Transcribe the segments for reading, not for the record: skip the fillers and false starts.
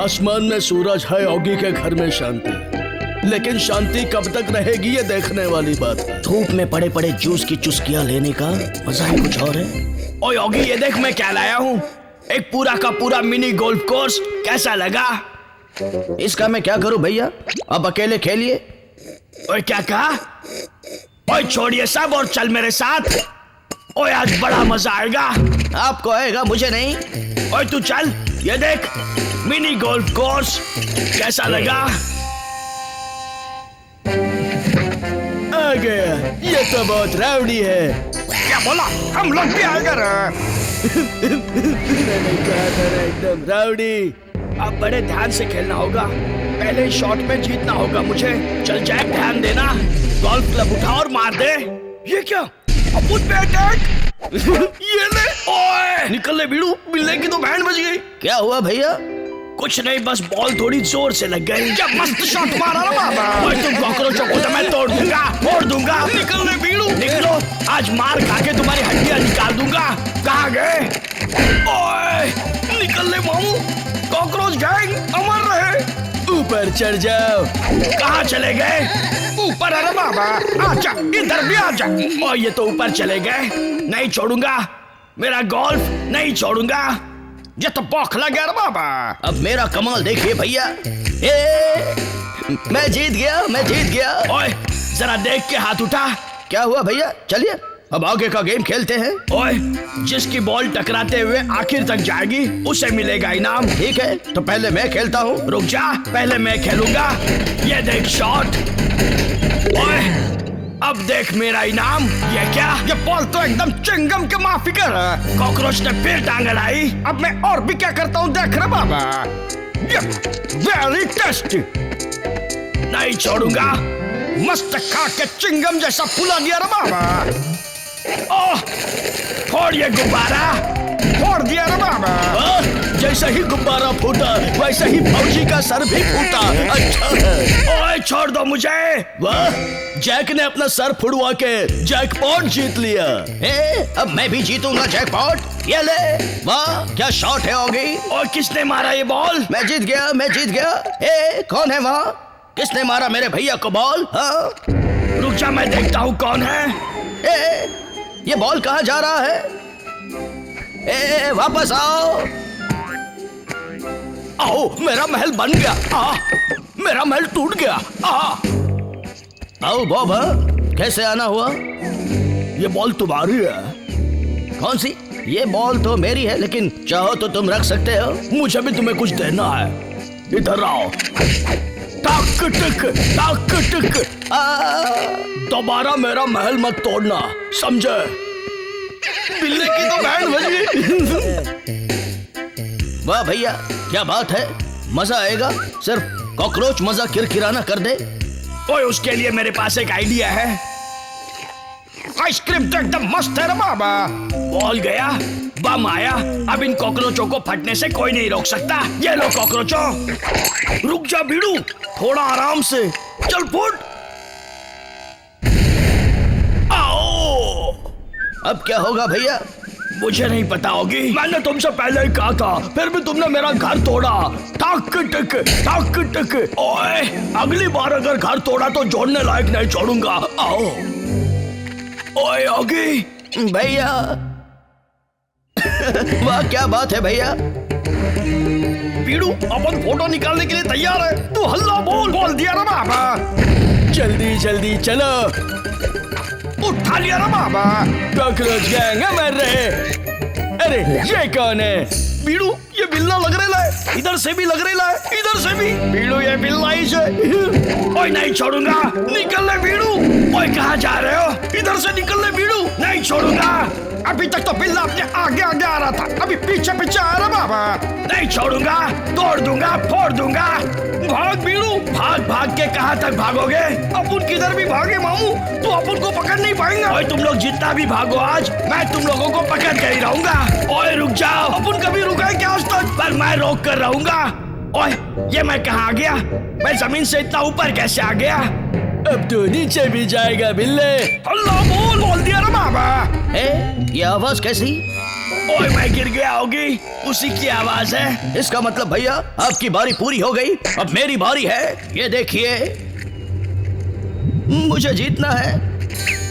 आसमान में सूरज है, योगी के घर में शांति, लेकिन शांति कब तक रहेगी ये देखने वाली बात है। धूप में पड़े पड़े जूस की चुस्कियां लेने का मजा ही कुछ और है। ओ योगी, ये देख मैं क्या लाया हूँ, एक पूरा का पूरा मिनी गोल्फ कोर्स। कैसा लगा? इसका मैं क्या करूं भैया, अब अकेले खेलिए। ओए क्या कहा? ओए छोड़िए सब और चल मेरे साथ। ओए आज बड़ा मजा आएगा। आपको आएगा, मुझे नहीं। ओए तू चल, ये देख मिनी गोल्फ कोर्स। कैसा लगा? आ गया, ये तो बहुत रावड़ी है। क्या बोला? हम लोग भी आएगा मैंने कहा था ना, एकदम रावड़ी। अब बड़े ध्यान से खेलना होगा, पहले ही शॉट में जीतना होगा मुझे। चल जैक, ध्यान देना, गोल्फ क्लब उठा और मार दे। ये क्या? अपुन पे अटैक। ये ले। ओए निकल ले बीड़ू, बिल्ले की तो बैंड बज गई। क्या हुआ भैया? कुछ नहीं, बस बॉल थोड़ी जोर से लग गई। क्या मस्त शॉट मारा ना बाबा। ओए तुम कॉकरोचों को तो मैं तोड़ दूंगा, फोड़ दूंगा। निकल ले बीड़ू, निकलो। आज मार खा के तुम्हारी हड्डियां निकाल दूंगा। कहाँ गए? ओए निकल ले मामू, कॉकरोच गैंग अमर रहे। ऊपर चढ़ जाओ। कहाँ चले गए? ऊपर अरे बाबा, आजा इधर भी आजा। और ये तो ऊपर चले गए। नहीं छोड़ूंगा मेरा गोल्फ, नहीं छोड़ूंगा। ये तो बौखला गया रे बाबा। अब मेरा कमाल देखिए भैया। मैं जीत गया, मैं जीत गया। ओए जरा देख के हाथ उठा। क्या हुआ भैया? चलिए अब आगे का गेम खेलते हैं। ओए जिसकी बॉल टकराते हुए आखिर तक जाएगी उसे मिलेगा इनाम। ठीक है, तो पहले मैं खेलता हूँ। रुक जा, पहले मैं खेलूंगा। ये देख शॉट। ओए अब देख मेरा इनाम। ये क्या? ये बॉल तो एकदम चिंगम के माफिकर है। कॉकरोच ने फिर टांग अड़ाई। अब मैं और भी क्या करता हूँ देख रहे बाबा। ये वेरी टेस्टी। नहीं छोड़ूंगा, मस्त खा के चिंगम जैसा फूला दिया रे बाबा। ओह फोड़ ये गुब्बारा, फोड़ दिया रे बाबा। जैसे ही गुब्बारा फूटा वैसे ही फौजी का सर भी फूटा। अच्छा है। ओए छोड़ दो मुझे। वाह, जैक ने अपना सर फुड़वा के जैकपॉट जीत लिया। अब मैं भी जीतूंगा जैकपॉट। ये ले। वाह क्या शॉट है होगी। और किसने मारा ये बॉल? मैं जीत गया, मैं जीत गया। कौन है वहाँ? किसने मारा मेरे भैया को बॉल? हाँ रुक जा, मैं देखता हूँ कौन है। ये बॉल कहाँ जा रहा है? वापस आओ। आओ, मेरा महल बन गया। मेरा महल टूट गया। आओ बॉब, कैसे आना हुआ? ये बॉल तुम्हारी है। कौन सी? ये बॉल तो मेरी है, लेकिन चाहो तो तुम रख सकते हो। मुझे भी तुम्हें कुछ देना है। इधर आओ। टक टक टक टक। दोबारा मेरा महल मत तोड़ना, समझे? बिल्ले की तो बैंड बज गई। वाह भैया क्या बात है, मजा आएगा। सिर्फ कॉकरोच मजा किरकिराना कर दे। ओए उसके लिए मेरे पास एक आइडिया है। आइसक्रीम तो एकदम मस्त है रे बाबा। बॉल गया, बम आया। अब इन कॉकरोचों को फटने से कोई नहीं रोक सकता। ये लो कॉकरोचों। रुक जा बीड़ू, थोड़ा आराम से। चल फुट। आओ। अब क्या होगा भैया? मुझे नहीं पता होगी। मैंने तुमसे पहले ही कहा था, फिर भी तुमने मेरा घर तोड़ा। टक टक टक टक। ओए अगली बार अगर घर तोड़ा तो जोड़ने लायक नहीं छोड़ूंगा। आओ। ओए योगी। भैया वाह क्या बात है भैया। बीड़ू अपन फोटो निकालने के लिए तैयार है। तू हल्ला बोल दिया ना बाबा। जल्दी जल्दी चलो। उठा लिया ना बाबा। कॉकरोच गैंग अमर रहे। अरे ये कौन है? बीड़ू ये बिल्ला लग रहा है। इधर से भी लग रहा है, इधर से भी। बीड़ू ये बिल्ला ही से। ओए नहीं छोड़ूंगा। निकल ले बीड़ू। ओए कहाँ जा रहे हो? इधर से निकल ले बीड़ू। नहीं छोड़ूंगा। अभी तक तो बिल्ला अपने आगे आगे आ रहा था, अभी पीछे पीछे आ रहा बाबा। नहीं छोड़ूंगा, तोड़ दूंगा, फोड़ दूंगा। भाग बीड़ू, भाग भाग के कहाँ तक भागोगे? अपन किधर भी भागे मामू, तो अपन को पकड़ नहीं पाएंगे। ओए तुम लोग जितना भी भागो आज, मैं तुम लोगों को पकड़ कर ही रहूंगा। ओए रुक जाओ, अपन कभी रुका है क्या आज तक? पर मैं रोक कर रहूंगा। ओए ये मैं कहाँ आ गया? मैं जमीन से इतना ऊपर कैसे आ गया? अब तो नीचे भी जाएगा बिल्ले। अल्लाह बोल दिया ना बाबा। ये आवाज कैसी? ओए मैं गिर गया होगी, उसी की आवाज है। इसका मतलब भैया आपकी बारी पूरी हो गई, अब मेरी बारी है। ये देखिए, मुझे जीतना है।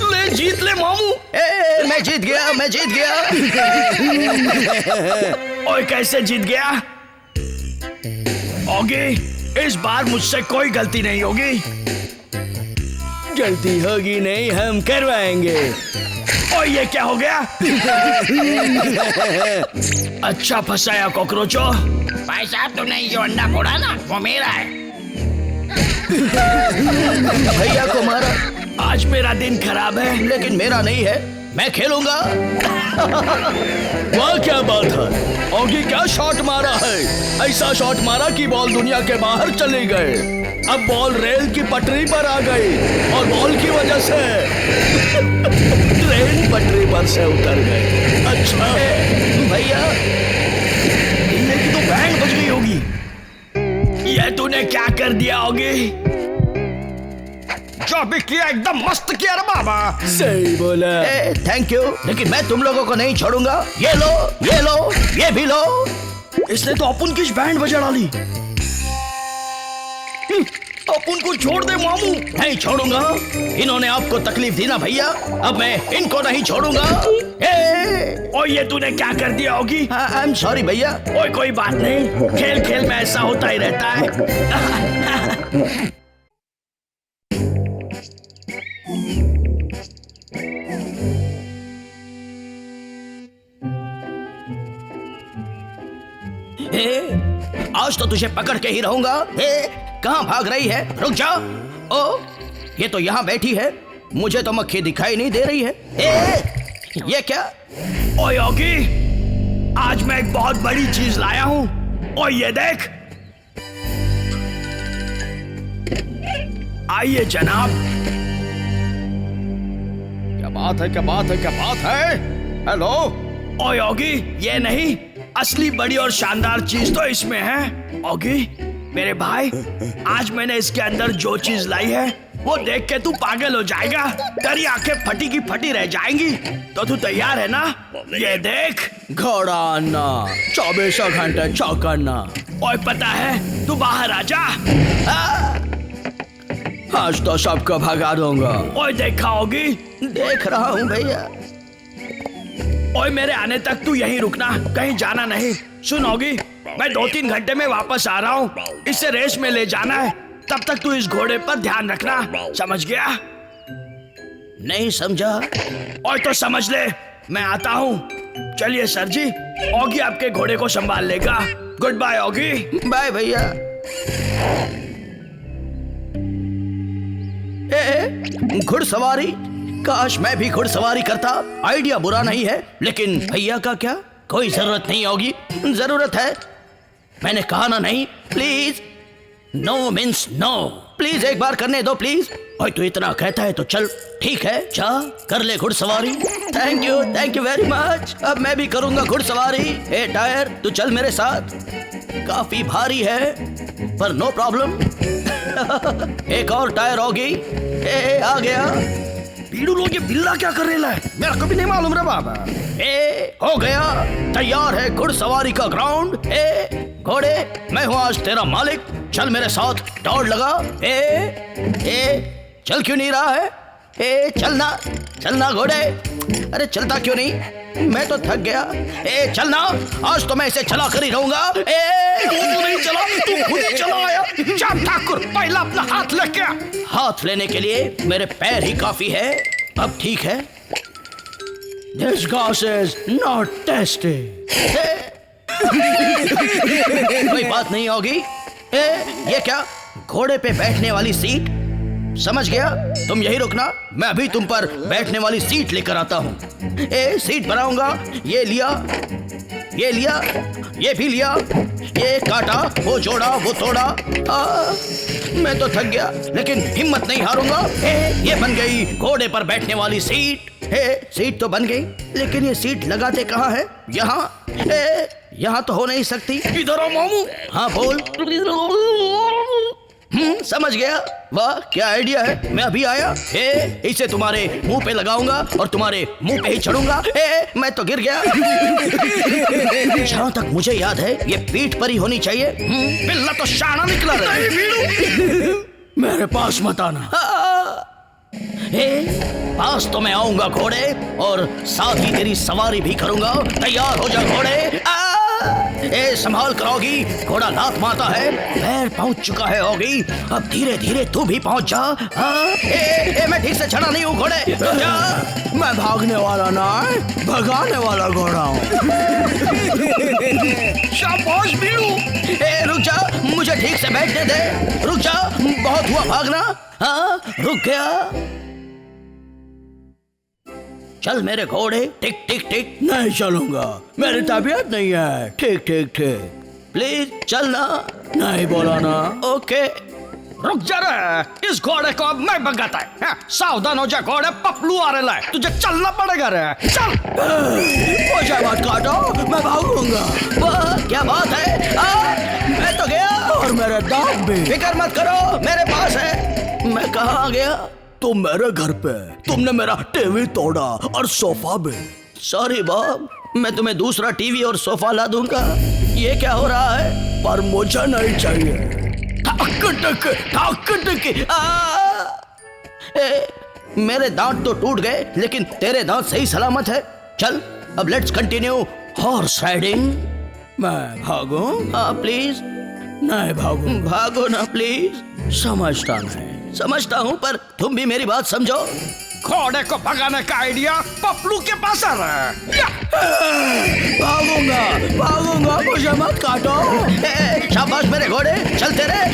ले जीत ले मामू। मैं जीत गया, मैं जीत गया। ओए कैसे जीत गया? ओगी, इस बार मुझसे कोई गलती नहीं होगी। गलती होगी नहीं, हम करवाएंगे। ओए ये क्या हो गया? अच्छा फंसाया कॉकरोचो। भाई साहब तुमने जो अंडा फोड़ा ना वो मेरा है। भैया को मारा, आज मेरा दिन खराब है। लेकिन मेरा नहीं है, मैं खेलूंगा। वाह क्या बात है, ऑगी क्या शॉट मारा है। ऐसा शॉट मारा कि बॉल दुनिया के बाहर चले गए। अब बॉल रेल की पटरी पर आ गई और बॉल की वजह से ट्रेन पटरी पर से उतर गई। अच्छा भैया, बिल्ले की तो बैंड बज गई होगी। ये तूने क्या कर दिया होगी? जो भी किया एकदम मस्त किया रे बाबा। सही बोला। थैंक यू, लेकिन मैं तुम लोगों को नहीं छोड़ूंगा। ये लो, ये लो, ये भी लो। इसने तो अपन की बैंड बजा डाली। अपन को छोड़ दे मामू। नहीं छोड़ूंगा, इन्होंने आपको तकलीफ दी ना भैया, अब मैं इनको नहीं छोड़ूंगा। ओए ये तूने क्या कर दिया होगी? आई एम सॉरी भैया। ओए कोई बात नहीं, खेल खेल में ऐसा होता ही रहता है। आज तो तुझे पकड़ के ही रहूंगा। कहाँ भाग रही है? रुक जा। ओ, ये तो यहाँ बैठी है, मुझे तो मक्खी दिखाई नहीं दे रही है। ये क्या? ओए योगी, आज मैं एक बहुत बड़ी चीज लाया हूँ। ओए ये देख। आइए जनाब। क्या बात है, क्या बात है, क्या बात है। हेलो। ओ योगी, ये नहीं, असली बड़ी और शानदार चीज तो इसमें है। योगी मेरे भाई, आज मैंने इसके अंदर जो चीज लाई है वो देख के तू पागल हो जाएगा। तेरी आंखें फटी की फटी रह जाएंगी। तो तू तैयार है ना? ये देख। घोड़ा अन्ना, 24 घंटे चौकन्ना। ओए पता है, तू बाहर आ जा। आज तो सबको भगा दूंगा। ओए देखा होगी? देख रहा हूँ भैया। ओए मेरे आने तक तू यहीं रुकना, कहीं जाना नहीं। सुन होगी, मैं 2-3 घंटे में वापस आ रहा हूँ। इसे रेस में ले जाना है, तब तक तू इस घोड़े पर ध्यान रखना। समझ गया? नहीं समझा। ओए तो समझ ले, मैं आता हूँ। चलिए सर जी, ओगी आपके घोड़े को संभाल लेगा। गुड बाय ओगी। बाय भैया। घुड़सवारी, काश मैं भी घुड़सवारी करता। आइडिया बुरा नहीं है, लेकिन भैया का क्या? कोई जरूरत नहीं होगी। जरूरत है, मैंने कहा ना नहीं। Please, no means no. Please एक बार करने दो प्लीज। और तू इतना कहता है तो चल, ठीक है, जा कर ले घुड़सवारी। Thank you very much. अब मैं भी करूंगा घुड़सवारी। ए टायर, तू चल मेरे साथ। काफी भारी है पर नो प्रॉब्लम। एक और टायर होगी। आ गया। पीड़ू लोग ये बिल्ला क्या कर रहा है? मेरा कभी नहीं मालूम रे बाबा। हो गया, तैयार है घुड़सवारी का ग्राउंड। घोड़े, मैं हूँ आज तेरा मालिक, चल मेरे साथ दौड़ लगा। चल क्यों नहीं रहा है? चलना घोड़े। अरे चलता क्यों नहीं? मैं तो थक गया। चलना, आज तो मैं इसे चला कर ही रहूंगा। तू नहीं चला, तू खुद ही चला आया। जा ठाकुर, पहला अपना हाथ लेके आ। हाथ लेने के लिए मेरे पैर ही काफी है। अब ठीक है। This grass is not tasty. कोई बात नहीं होगी। ये क्या? घोड़े पे बैठने वाली सीट? समझ गया, तुम यही रुकना, मैं अभी तुम पर बैठने वाली सीट लेकर आता हूँ। सीट बनाऊंगा। ये लिया, ये लिया, ये भी लिया, ये काटा, वो जोड़ा, वो तोड़ा। मैं तो थक गया, लेकिन हिम्मत नहीं हारूंगा। ये बन गई घोड़े पर बैठने वाली सीट। सीट तो बन गई, लेकिन ये सीट लगाते कहाँ है? यहाँ तो हो नहीं सकती। इधर आओ मामू। हाँ बोल। समझ गया। वाह क्या आइडिया है, मैं अभी आया। इसे तुम्हारे मुंह पे लगाऊंगा और तुम्हारे मुंह पे ही चढ़ूंगा। मैं तो गिर गया। जहां तक मुझे याद है ये पीठ पर ही होनी चाहिए। बिल्ला तो शाना निकला रे। मेरे पास मत आना। पास तो मैं आऊंगा घोड़े, और साथ ही तेरी सवारी भी करूंगा। तैयार हो जा घोड़े। संभाल कर होगी, घोड़ा लात मारता है। पैर पहुंच चुका है होगी, अब धीरे धीरे तू भी पहुंच जा। मैं ठीक से चढ़ा नहीं हूँ घोड़े। मैं भागने वाला ना, भगाने वाला घोड़ा हूँ। शाबाश बीड़ू। रुक जा, मुझे ठीक से बैठने दे। रुक जा, बहुत हुआ भागना। हाँ रुक गया। चल मेरे घोड़े, टिक टिक टिक। नहीं चलूंगा, मेरी तबीयत नहीं है। ठीक ठीक ठीक, प्लीज चलना। नहीं बोला ना। ओके रुक जा रे, इस घोड़े को अब मैं भगाता है। सावधान हो जा घोड़े, पपलू आ रहा है, तुझे चलना पड़ेगा रे। चल। मुझे मत काटो, मैं भागूंगा। वाह क्या बात है। मैं तो गया। और मेरे दांत भी। फिक्र मत करो, मेरे पास है। मैं कहाँ गया? तुम मेरे घर पे, तुमने मेरा टीवी तोड़ा और सोफा भी। सॉरी बॉब, मैं तुम्हें दूसरा टीवी और सोफा ला दूंगा। ये क्या हो रहा है? पर मुझे नहीं चाहिए। मेरे दांत तो टूट गए, लेकिन तेरे दांत सही सलामत है। चल अब लेट्स कंटिन्यू हॉर्स राइडिंग। मैं भागूं? हाँ प्लीज। नहीं भागूं। भागो ना प्लीज। समझता नहीं। समझता हूँ, पर तुम भी मेरी बात समझो। घोड़े को भगाने का आइडिया पपलू के पास आ रहा है। भागूंगा भागूंगा, मुझे मत काटो। शाबाश मेरे घोड़े, चलते रहे।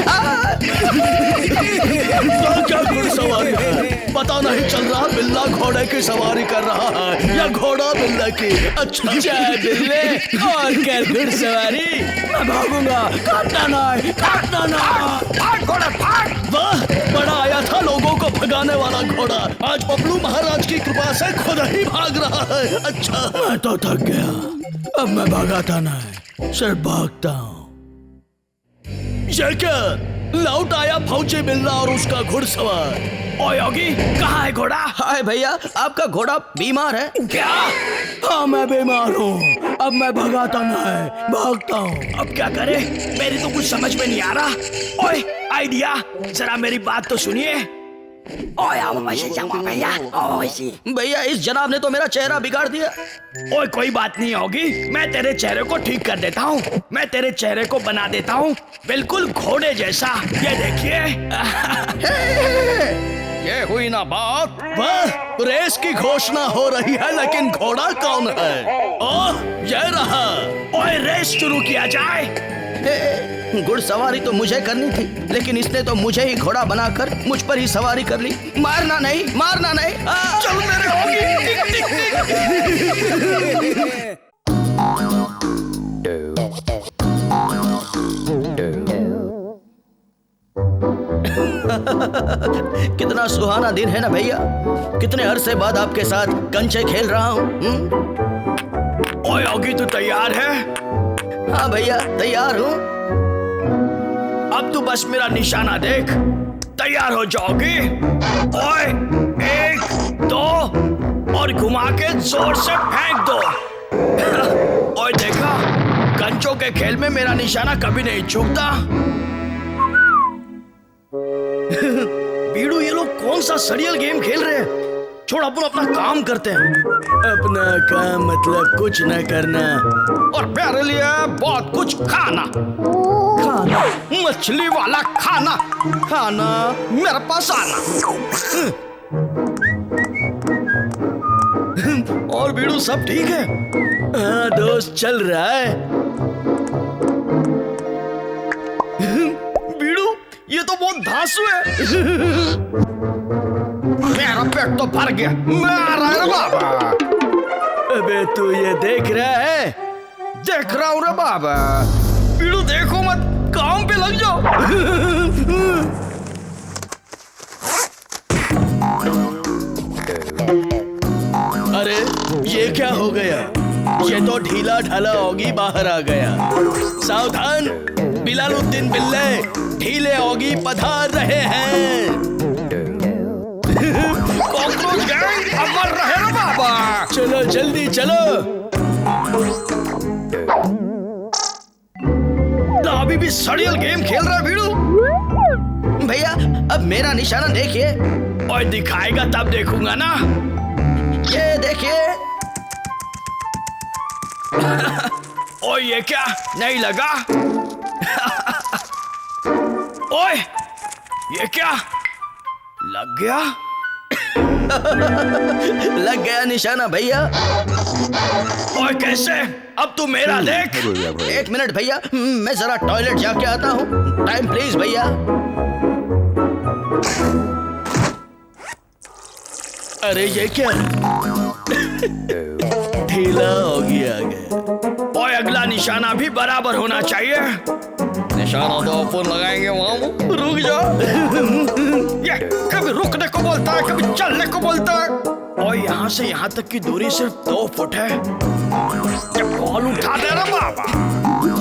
क्या घुड़सवारी है, पता नहीं चल रहा। बिल्ला घोड़े की सवारी कर रहा है या घोड़ा बिल्ला की। अच्छा बिल्ले और क्या घुड़सवारी। मैं भागूंगा, काटना नहीं, काटना नहीं। भाग घोड़ा भाग। वाह, बड़ा आया था लोगों को भगाने वाला घोड़ा, आज पपलू महाराज की कृपा से खुद ही भाग रहा है। अच्छा मैं तो थक गया, अब मैं भगाता नहीं, सिर्फ भागता हूँ। ये क्या, लौट आया फौजी बिल्ला और उसका घुड़सवार। ओए योगी, कहाँ है घोड़ा? हाय भैया, आपका घोड़ा बीमार है क्या? हाँ मैं बीमार हूँ, अब मैं भगाता नहीं, भागता हूँ। अब क्या करे, मेरी तो कुछ समझ में नहीं आ रहा। ओए आइडिया, जरा मेरी बात तो सुनिए। भैया इस जनाब ने तो मेरा चेहरा बिगाड़ दिया। ओए कोई बात नहीं होगी, मैं तेरे चेहरे को ठीक कर देता हूँ। मैं तेरे चेहरे को बना देता हूँ बिल्कुल घोड़े जैसा। ये देखिए। ये हुई ना बात। वाह, रेस की घोषणा हो रही है, लेकिन घोड़ा कौन है? ओह ये रहा। ओए रेस शुरू किया जाए। घुड़सवारी तो मुझे करनी थी, लेकिन इसने तो मुझे ही घोड़ा बनाकर मुझ पर ही सवारी कर ली। मारना नहीं, मारना नहीं। चल मेरे होगी। टिक टिक कितना सुहाना दिन है ना भैया, कितने अरसे बाद आपके साथ कंचे खेल रहा हूँ। ओए योगी, तू तैयार है? हाँ भैया तैयार हूँ। अब तू बस मेरा निशाना देख, तैयार हो जाओगी। ओए 1 2 और घुमा के जोर से फेंक दो। ओए देखा, कंचों के खेल में मेरा निशाना कभी नहीं चूकता। बीड़ू, ये लोग कौन सा सड़ियल गेम खेल रहे हैं? छोड़, अपन अपना काम करते हैं। अपना काम मतलब कुछ न करना और मेरे लिए बहुत कुछ खाना। खाना। मछली वाला खाना। खाना मेरे पास आना। और बीड़ू सब ठीक है? हाँ दोस्त, चल रहा है। बीड़ू, ये तो बहुत धांसू है। मेरा पेट तो भर गया, मैं आ रहा है बाबा। अबे तू ये देख रहा है? देख रहा हूँ रे बाबा। बीड़ू देखो मत, काम पे लग जाओ। अरे ये क्या हो गया? ये तो ढीला ढाला होगी बाहर आ गया। सावधान, बिलालुद्दीन बिल्ले ढीले ओगी पधार रहे हैं। कॉकरोच गैंग अब मर रहे ना बाबा। चलो जल्दी चलो। अभी भी सड़ियल गेम खेल रहा है भीड़ू। भैया अब मेरा निशाना देखिए। और दिखाएगा तब देखूंगा ना। ये देखिए। ओए ये क्या नहीं लगा? ओए ये क्या लग गया? लग गया निशाना भैया। ओए कैसे? अब तू मेरा देख। एक मिनट भैया, मैं जरा टॉयलेट जाके आता हूँ। टाइम प्लीज भैया। अरे ये क्या? ढीला हो गया। ओए अगला निशाना भी बराबर होना चाहिए। निशाना तो अपन लगाएंगे मामू। रुक जा। ये कभी रुकने को बोलता है, कभी चलने को बोलता है। और यहाँ से यहाँ तक की दूरी सिर्फ 2 फुट है। जब बॉल उठा दे ना बाबा,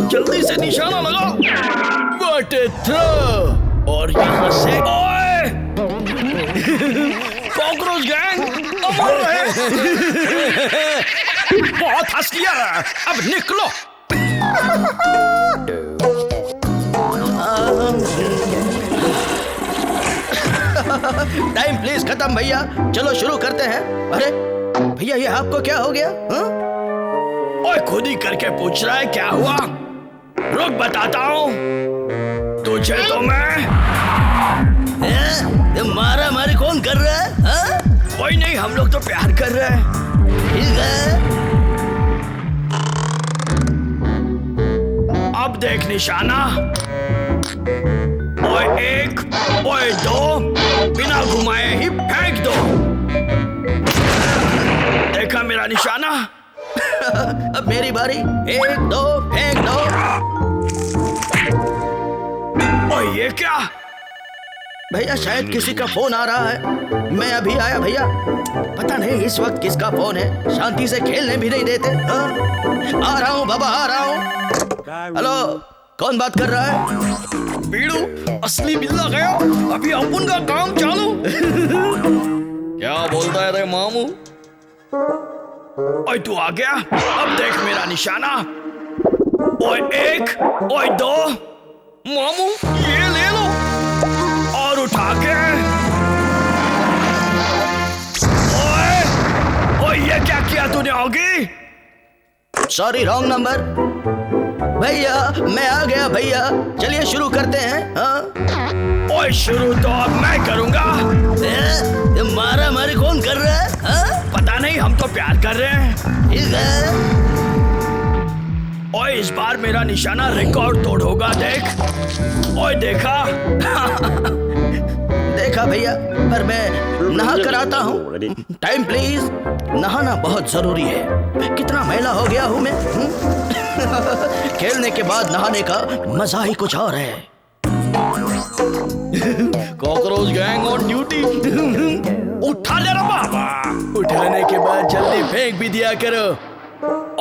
जल्दी से निशाना लगाओ। What a throw! और यहाँ से ओए कॉकरोच गैंग अमर रहे। बहुत हंस लिया, अब निकलो। टाइम प्लीज खत्म भैया, चलो शुरू करते हैं। अरे भैया ये आपको क्या हो गया? ओए खुद ही करके पूछ रहा है क्या हुआ? रुक बताता हूँ तुझे तो मैं। मारा मारी कौन कर रहा है? हाँ? कोई नहीं, हम लोग तो प्यार कर रहे हैं। ठीक है। अब देख निशाना। ओए 1, ओए 2, बिना घुमाए ही फेंक दो। देखा मेरा निशाना? अब मेरी बारी। 1 2 फेंक दो। ओए ये क्या? भैया शायद किसी का फोन आ रहा है। मैं अभी आया भैया। पता नहीं इस वक्त किसका फोन है, शांति से खेलने भी नहीं देते। हाँ? आ रहा हूँ बाबा, आ रहा हूँ। हेलो, कौन बात कर रहा है? बीड़ू असली बिल्ला गया, अभी अपन का काम चालू। क्या बोलता है रे मामू? ओए तू आ गया? अब देख मेरा निशाना। ओए 1, ओए 2, मामू ये ले लो और उठा के। ओए ओए ये क्या किया तूने होगी? Sorry wrong number. भैया मैं आ गया भैया, चलिए शुरू करते हैं। हाँ? ओए शुरू तो अब मैं करूंगा। मारा मारी कौन कर रहा है? हाँ? पता नहीं, हम तो प्यार कर रहे हैं। ठीक है। ओए इस बार मेरा निशाना रिकॉर्ड तोड़ होगा, देख। ओए देखा? देखा भैया, पर मैं नहा कर आता हूँ। Time please. नहाना बहुत जरूरी है। कितना मैला हो गया हूँ मैं। खेलने के बाद नहाने का मजा ही कुछ और है। Cockroach gang on duty. उठा ले रहा बाबा। उठाने के बाद जल्दी फेंक भी दिया करो।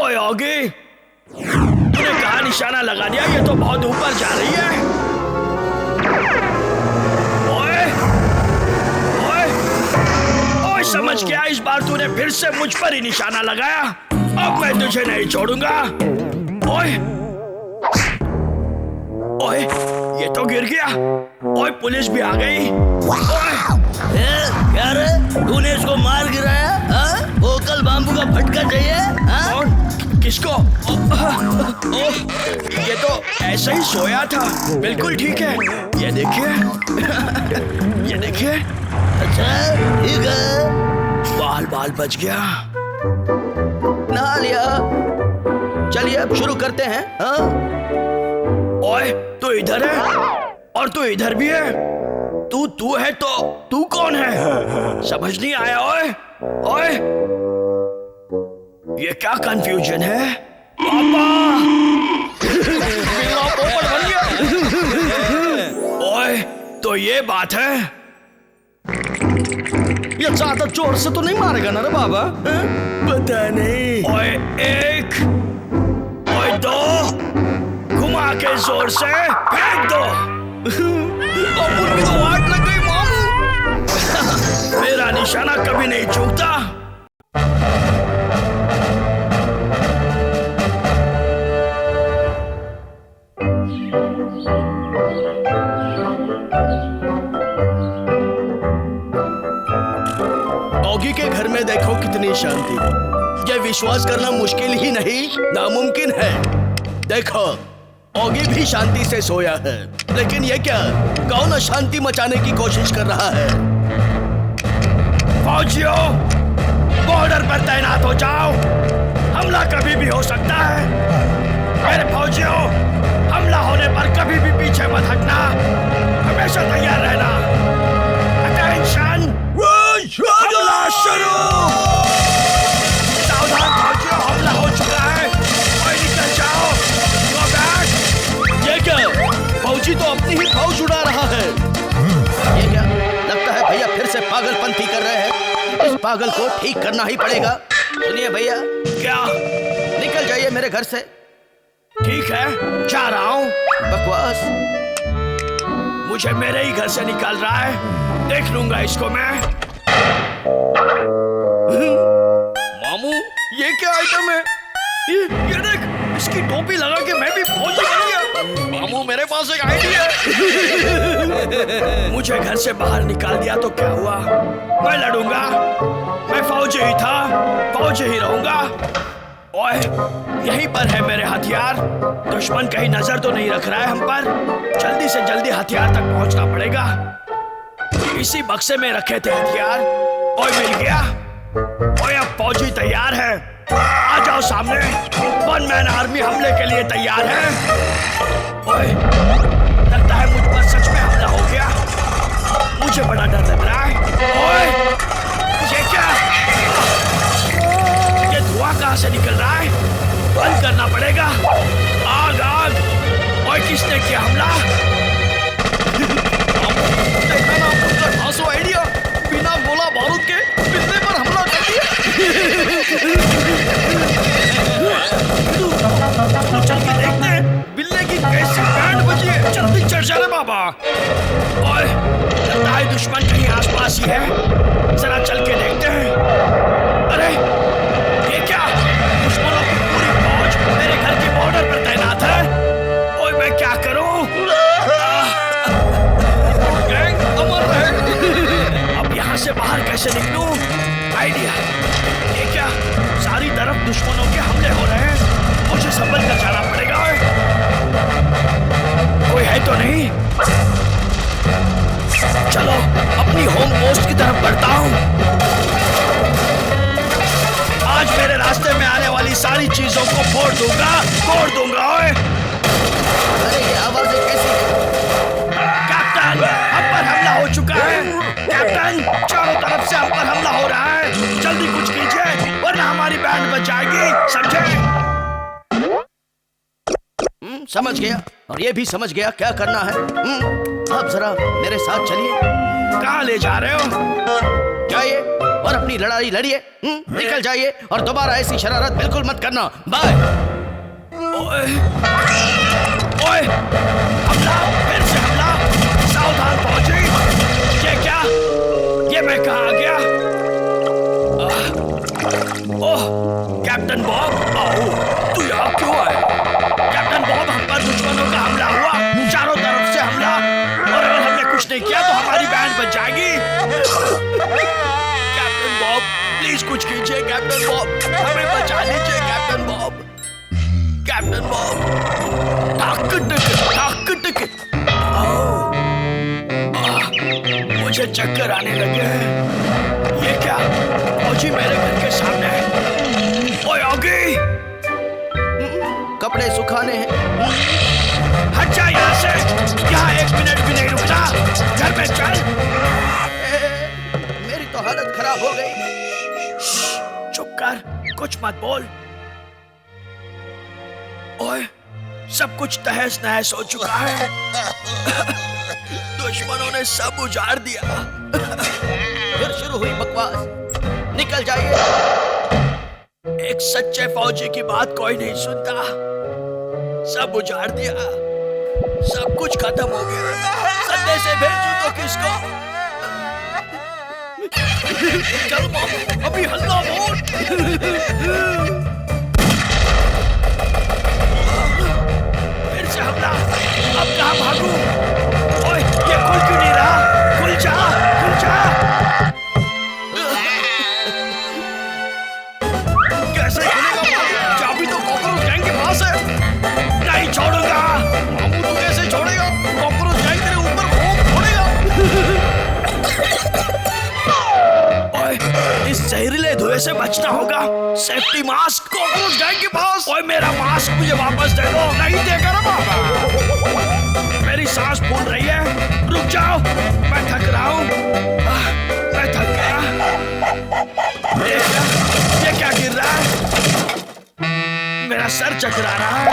ओए आगे तूने कहा निशाना लगा दिया, ये तो बहुत ऊपर जा रही है। ओए ओए ओए समझ गया, इस बार तूने फिर से मुझ पर ही निशाना लगाया। अब मैं तुझे नहीं छोड़ूंगा। ओए ओए ये तो गिर गया। ओए पुलिस भी आ गई। ओए क्या रे, तूने इसको मार गिराया? हाँ? वोकल बाम्बू का फटका चाहिए? हाँ? और किसको? ये तो ऐसे ही सोया था, बिल्कुल ठीक है। ये देखिए। ये देखिए। अच्छा ठीक है। बाल बाल बच गया। नहा लिया। चलिए अब शुरू करते हैं। हाँ? ओए तू इधर है और तू इधर भी है। तू है तो तू कौन है? समझ नहीं आया। ओए ओए ये क्या कंफ्यूजन है? पापा बिल्ला पोपट बन गया। ओए तो ये बात है। ये ज्यादा जोर से तो नहीं मारेगा ना रे बाबा? पता नहीं। ओए 1, ओए 2, घुमा घुमा के जोर से फेंक दो। अपुन की तो वाट लग गई मामू। मेरा निशाना कभी नहीं चूकता। ऑगी के घर में देखो कितनी शांति। ये विश्वास करना मुश्किल ही नहीं, नामुमकिन है। देखो, ऑगी भी शांति से सोया है, लेकिन ये क्या, कौन अशांति मचाने की कोशिश कर रहा है? फौजियों, बॉर्डर पर तैनात हो जाओ। हमला कभी भी हो सकता है। मेरे फौजियों, हमला होने पर कभी भी पीछे मत हटना, हमेशा तैयार रहना। अटेंशन, हमला शुरू। सावधान फौजियों, हमला हो चुका है। कोई निकल जाओ। Go back। ये क्या, फौजी तो अपनी ही फौज उड़ा रहा है। ये क्या, लगता है भैया फिर से पागलपंती कर रहे हैं। इस पागल को ठीक करना ही पड़ेगा। सुनिए भैया, क्या? निकल जाइए मेरे घर से। ठीक है, जा रहा हूँ। बकवास। मुझे मेरे ही घर से निकाल रहा है, देख लूंगा इसको मैं। मामू, ये क्या आइटम है? ये देख, इसकी टोपी लगा के मैं भी फौजी बन गया। मामू मेरे पास एक आइडिया है। मुझे घर से बाहर निकाल दिया तो क्या हुआ? मैं लड़ूंगा। मैं फौजी ही था, फौजी ही रहूंगा। ओए, यहीं पर है मेरे हथियार। दुश्मन कहीं नजर तो नहीं रख रहा है हम पर। जल्दी से जल्दी हथियार तक पहुंचना पड़ेगा। इसी बक्से में रखे थे हथियार। ओए, मिल गया। ओए, अब फौजी तैयार है। आ जाओ सामने। वन मैन आर्मी हमले के लिए तैयार है। ओए, लगता है मुझ पर सच में हमला हो गया। मुझे बड़ा डर लग रहा है। ओए, ये क्या? ये धुआं कहाँ से निकल रहा है? बंद करना पड़ेगा। आग आग। ओए, किसने किया हमला? देखा ना उनका ठासो आइडिया, बिना गोला बारूद के बिल्ले पर हमला कर दिया। तो चल के देखते हैं बिल्ले की कैसी बैंड बजी है। जल्दी चढ़ जा रे बाबा। ओए, लगता है दुश्मन कहीं आसपास ही है। जरा चल के देखते हैं। अरे, ये क्या? दुश्मनों की पूरी फौज मेरे घर की बॉर्डर पर तैनात है। ओए, मैं क्या करूं? गैंग अमर रहे। अब यहाँ से बाहर कैसे निकलूं? आइडिया। ये क्या? सारी तरफ दुश्मनों के हमले हो रहे हैं। मुझे संभल कर जाना पड़ेगा। कोई है तो नहीं? चलो, अपनी होम पोस्ट की तरफ बढ़ता हूँ। आज मेरे रास्ते में आने वाली सारी चीजों को फोड़ दूंगा, तोड़ दूंगा। ओए, अरे ये आवाजें कैसी है? कैप्टन, हम पर हमला हो चुका है। कैप्टन, चारों तरफ से हम पर हमला हो रहा है। जल्दी कुछ कीजिए, वरना हमारी बैंड बच जाएगी। समझे? समझ गया, और ये भी समझ गया क्या करना है। आप जरा मेरे साथ चलिए। कहाँ ले जा रहे हो? जाइए और अपनी लड़ाई लड़िए। निकल जाइए और दोबारा ऐसी शरारत बिल्कुल मत करना। बाय। ओए, ओए, हमला, फिर से हमला। सावधान फौजी। ये क्या? ये मैं कहाँ आ गया? ओह, कैप्टन बॉब, आओ। तू यहाँ क्यों आया? कैप्टन बॉब, हम पर दुश्मनों का हमला हुआ। चारों तरफ से हमला, और अगर हमने कुछ नहीं किया तो हमारी बैंड बच जाएगी। कैप्टन बॉब, प्लीज कुछ कीजिए। कैप्टन बॉब, हमें बचा लीजिए। Captain Bob, captain Bob. मुझे चक्कर आने लगे हैं। ये क्या? फौजी मेरे घर के सामने है। ओए ऑगी, कपड़े सुखाने हैं। हट जा यहाँ से। यहाँ 1 मिनट भी नहीं रुकना। घर में चल। मेरी तो हालत खराब हो गई। चुप कर, कुछ मत बोल। ओए, सब कुछ तहस नहस हो चुका है। दुश्मनों ने सब उजाड़ दिया। फिर शुरू हुई बकवास। निकल जाइए। एक सच्चे फौजी की बात कोई नहीं सुनता। सब उजाड़ दिया, सब कुछ खत्म हो गया। संदेशे भेजूं तो किसको? चल मामू, अभी हल्ला बोल। फिर से हमला, अब कहाँ भागूं? ओए, ये खुल क्यों नहीं रहा? खुल जा, खुल जा। कैसे खुलेगा? चाबी तो कॉकरोच गैंग के पास है। नहीं छोड़ूंगा। मामू तू कैसे छोड़ेगा? कॉकरोच गैंग तेरे ऊपर भोंक फोड़ेगा। ओए, इस जहरीले धुएं से बचना होगा। सेफ्टी मास्क कॉकरोच गैंग के पास। ओए, मेरा मास्क मुझे वापस दे दो। नहीं देगा ना बाबा। मेरी सांस फूल रही है। रुक जाओ, मैं थक रहा हूँ। मैं थक गया। ये क्या गिर रहा है? मेरा सर चकरा रहा है।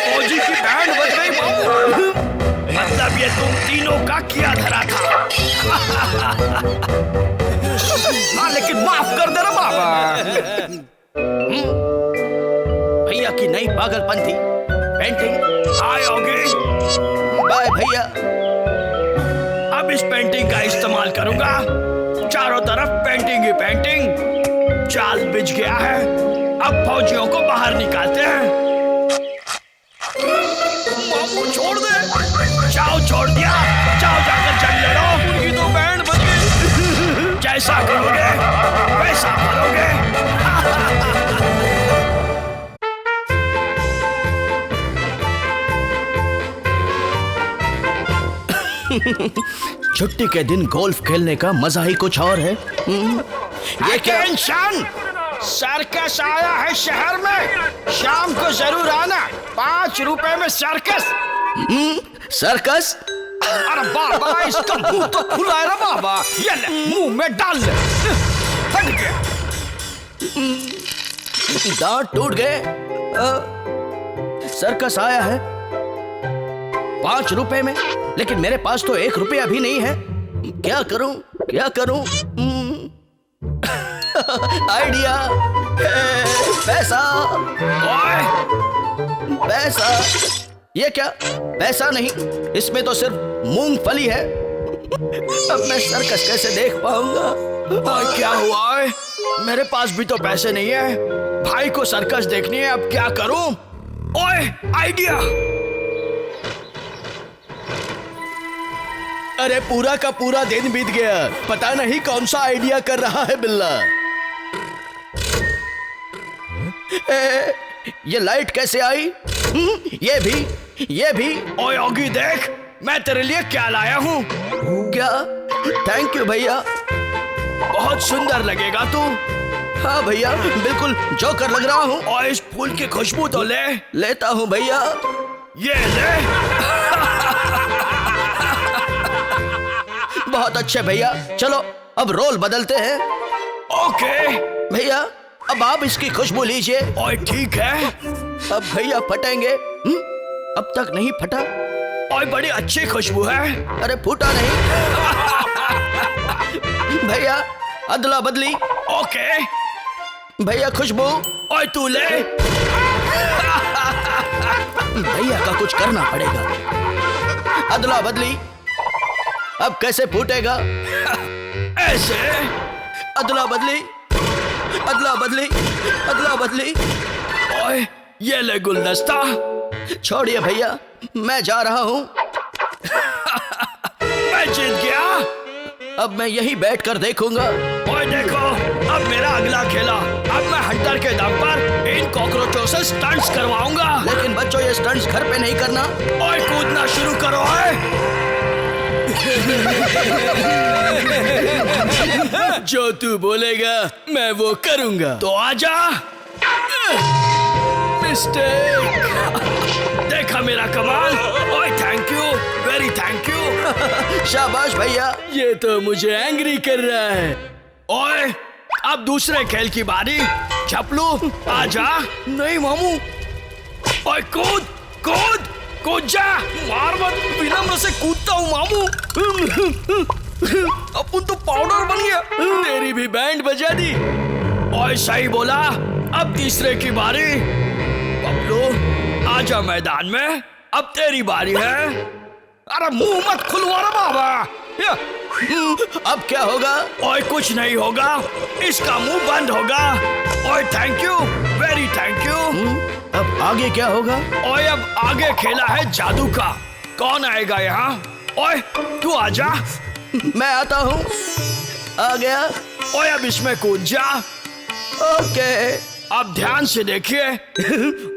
फौजी की बैंड बज गई मामू। मतलब ये तुम तीनों का किया धरा था। हाँ, लेकिन माफ कर दे ना बाबा। भैया की नई पागलपंथी पेंटिंग हाय होगी। बाय भैया। अब इस पेंटिंग का इस्तेमाल करूंगा। चारों तरफ पेंटिंग ही पेंटिंग। जाल बिछ गया है। अब फौजियों को बाहर निकालते हैं। मामू छोड़ दे। जाओ, छोड़ दिया। जाओ, जाकर जंग लड़ो। उनकी तो बैंड बज गई। जैसा करोगे वैसा करोगे। छुट्टी के दिन गोल्फ खेलने का मजा ही कुछ और है। ये क्या इंसान? सर्कस आया है शहर में। शाम को जरूर आना। 5 रुपए में सर्कस। सर्कस? अरे बाबा, इसका मुंह तो खुला है ना बाबा। ये ले, मुंह में डाल ले। फट गया। दांत टूट गए। सर्कस आया है 5 रुपए में, लेकिन मेरे पास तो 1 रुपया भी नहीं है। क्या करूं, क्या करूं? आइडिया। पैसा, ओए, पैसा। ये क्या? पैसा नहीं, इसमें तो सिर्फ मूंगफली है। अब मैं सर्कस कैसे देख पाऊंगा? ओए, क्या हुआ है? मेरे पास भी तो पैसे नहीं है। भाई को सर्कस देखनी है। अब क्या करूं? ओए, आइडिया। अरे पूरा का पूरा दिन बीत गया, पता नहीं कौन सा आइडिया कर रहा है बिल्ला। ये लाइट कैसे आई? ये भी। ओए योगी, देख मैं तेरे लिए क्या लाया हूँ। क्या? थैंक यू भैया। बहुत सुंदर लगेगा तू। हाँ भैया, बिल्कुल जोकर लग रहा हूँ। और इस फूल की खुशबू तो ले। लेता हूँ भैया। ये ले। बहुत अच्छे भैया, चलो अब रोल बदलते हैं। ओके भैया, अब आप इसकी खुशबू लीजिए। ओए, ठीक है। अब भैया फटेंगे। अब तक नहीं फटा। ओए, बड़ी अच्छी खुशबू है। अरे फूटा नहीं। भैया, अदला बदली। ओके भैया, खुशबू। ओए, तू ले। भैया का कुछ करना पड़ेगा। अदला बदली। अब कैसे फूटेगा? ऐसे। अदला बदली, अदला बदली, अदला बदली। ओए, ये ले गुलदस्ता। छोड़िए भैया, मैं जा रहा हूँ। मैं जीत गया। अब मैं यही बैठकर देखूंगा। ओए देखो, अब मेरा अगला खेला। अब मैं हंटर के दम पर इन कॉकरोचों से स्टंट्स करवाऊंगा। लेकिन बच्चों, ये स्टंट्स घर पे नहीं करना। ओए, कूदना शुरू करो। जो तू बोलेगा मैं वो करूंगा। तो आजा। मिस्टेक। देखा मेरा कमाल। ओए, thank you, very thank you. शाबाश भैया। ये तो मुझे एंग्री कर रहा है। ओए, अब दूसरे खेल की बारी। चपलू, आजा। नहीं मामू। ओए, कूद कूद कूद जा। मार मत। विनम्र से कूदता हूँ मामू। अपन तो पाउडर बन गया। तेरी भी बैंड बजा दी। ओए, सही बोला। अब तीसरे की बारी। आजा मैदान में, अब तेरी बारी है। अरे मुंह मत खुलवा रे बाबा। या, अब क्या होगा? ओए कुछ नहीं होगा, इसका मुंह बंद होगा। ओए thank you, very thank you. अब आगे क्या होगा? ओए अब आगे खेला है जादू का। कौन आएगा यहाँ? ओए तू आजा। मैं आता हूँ। आ गया। ओए अब इसमें कूद जा। ओके। अब ध्यान से देखिए।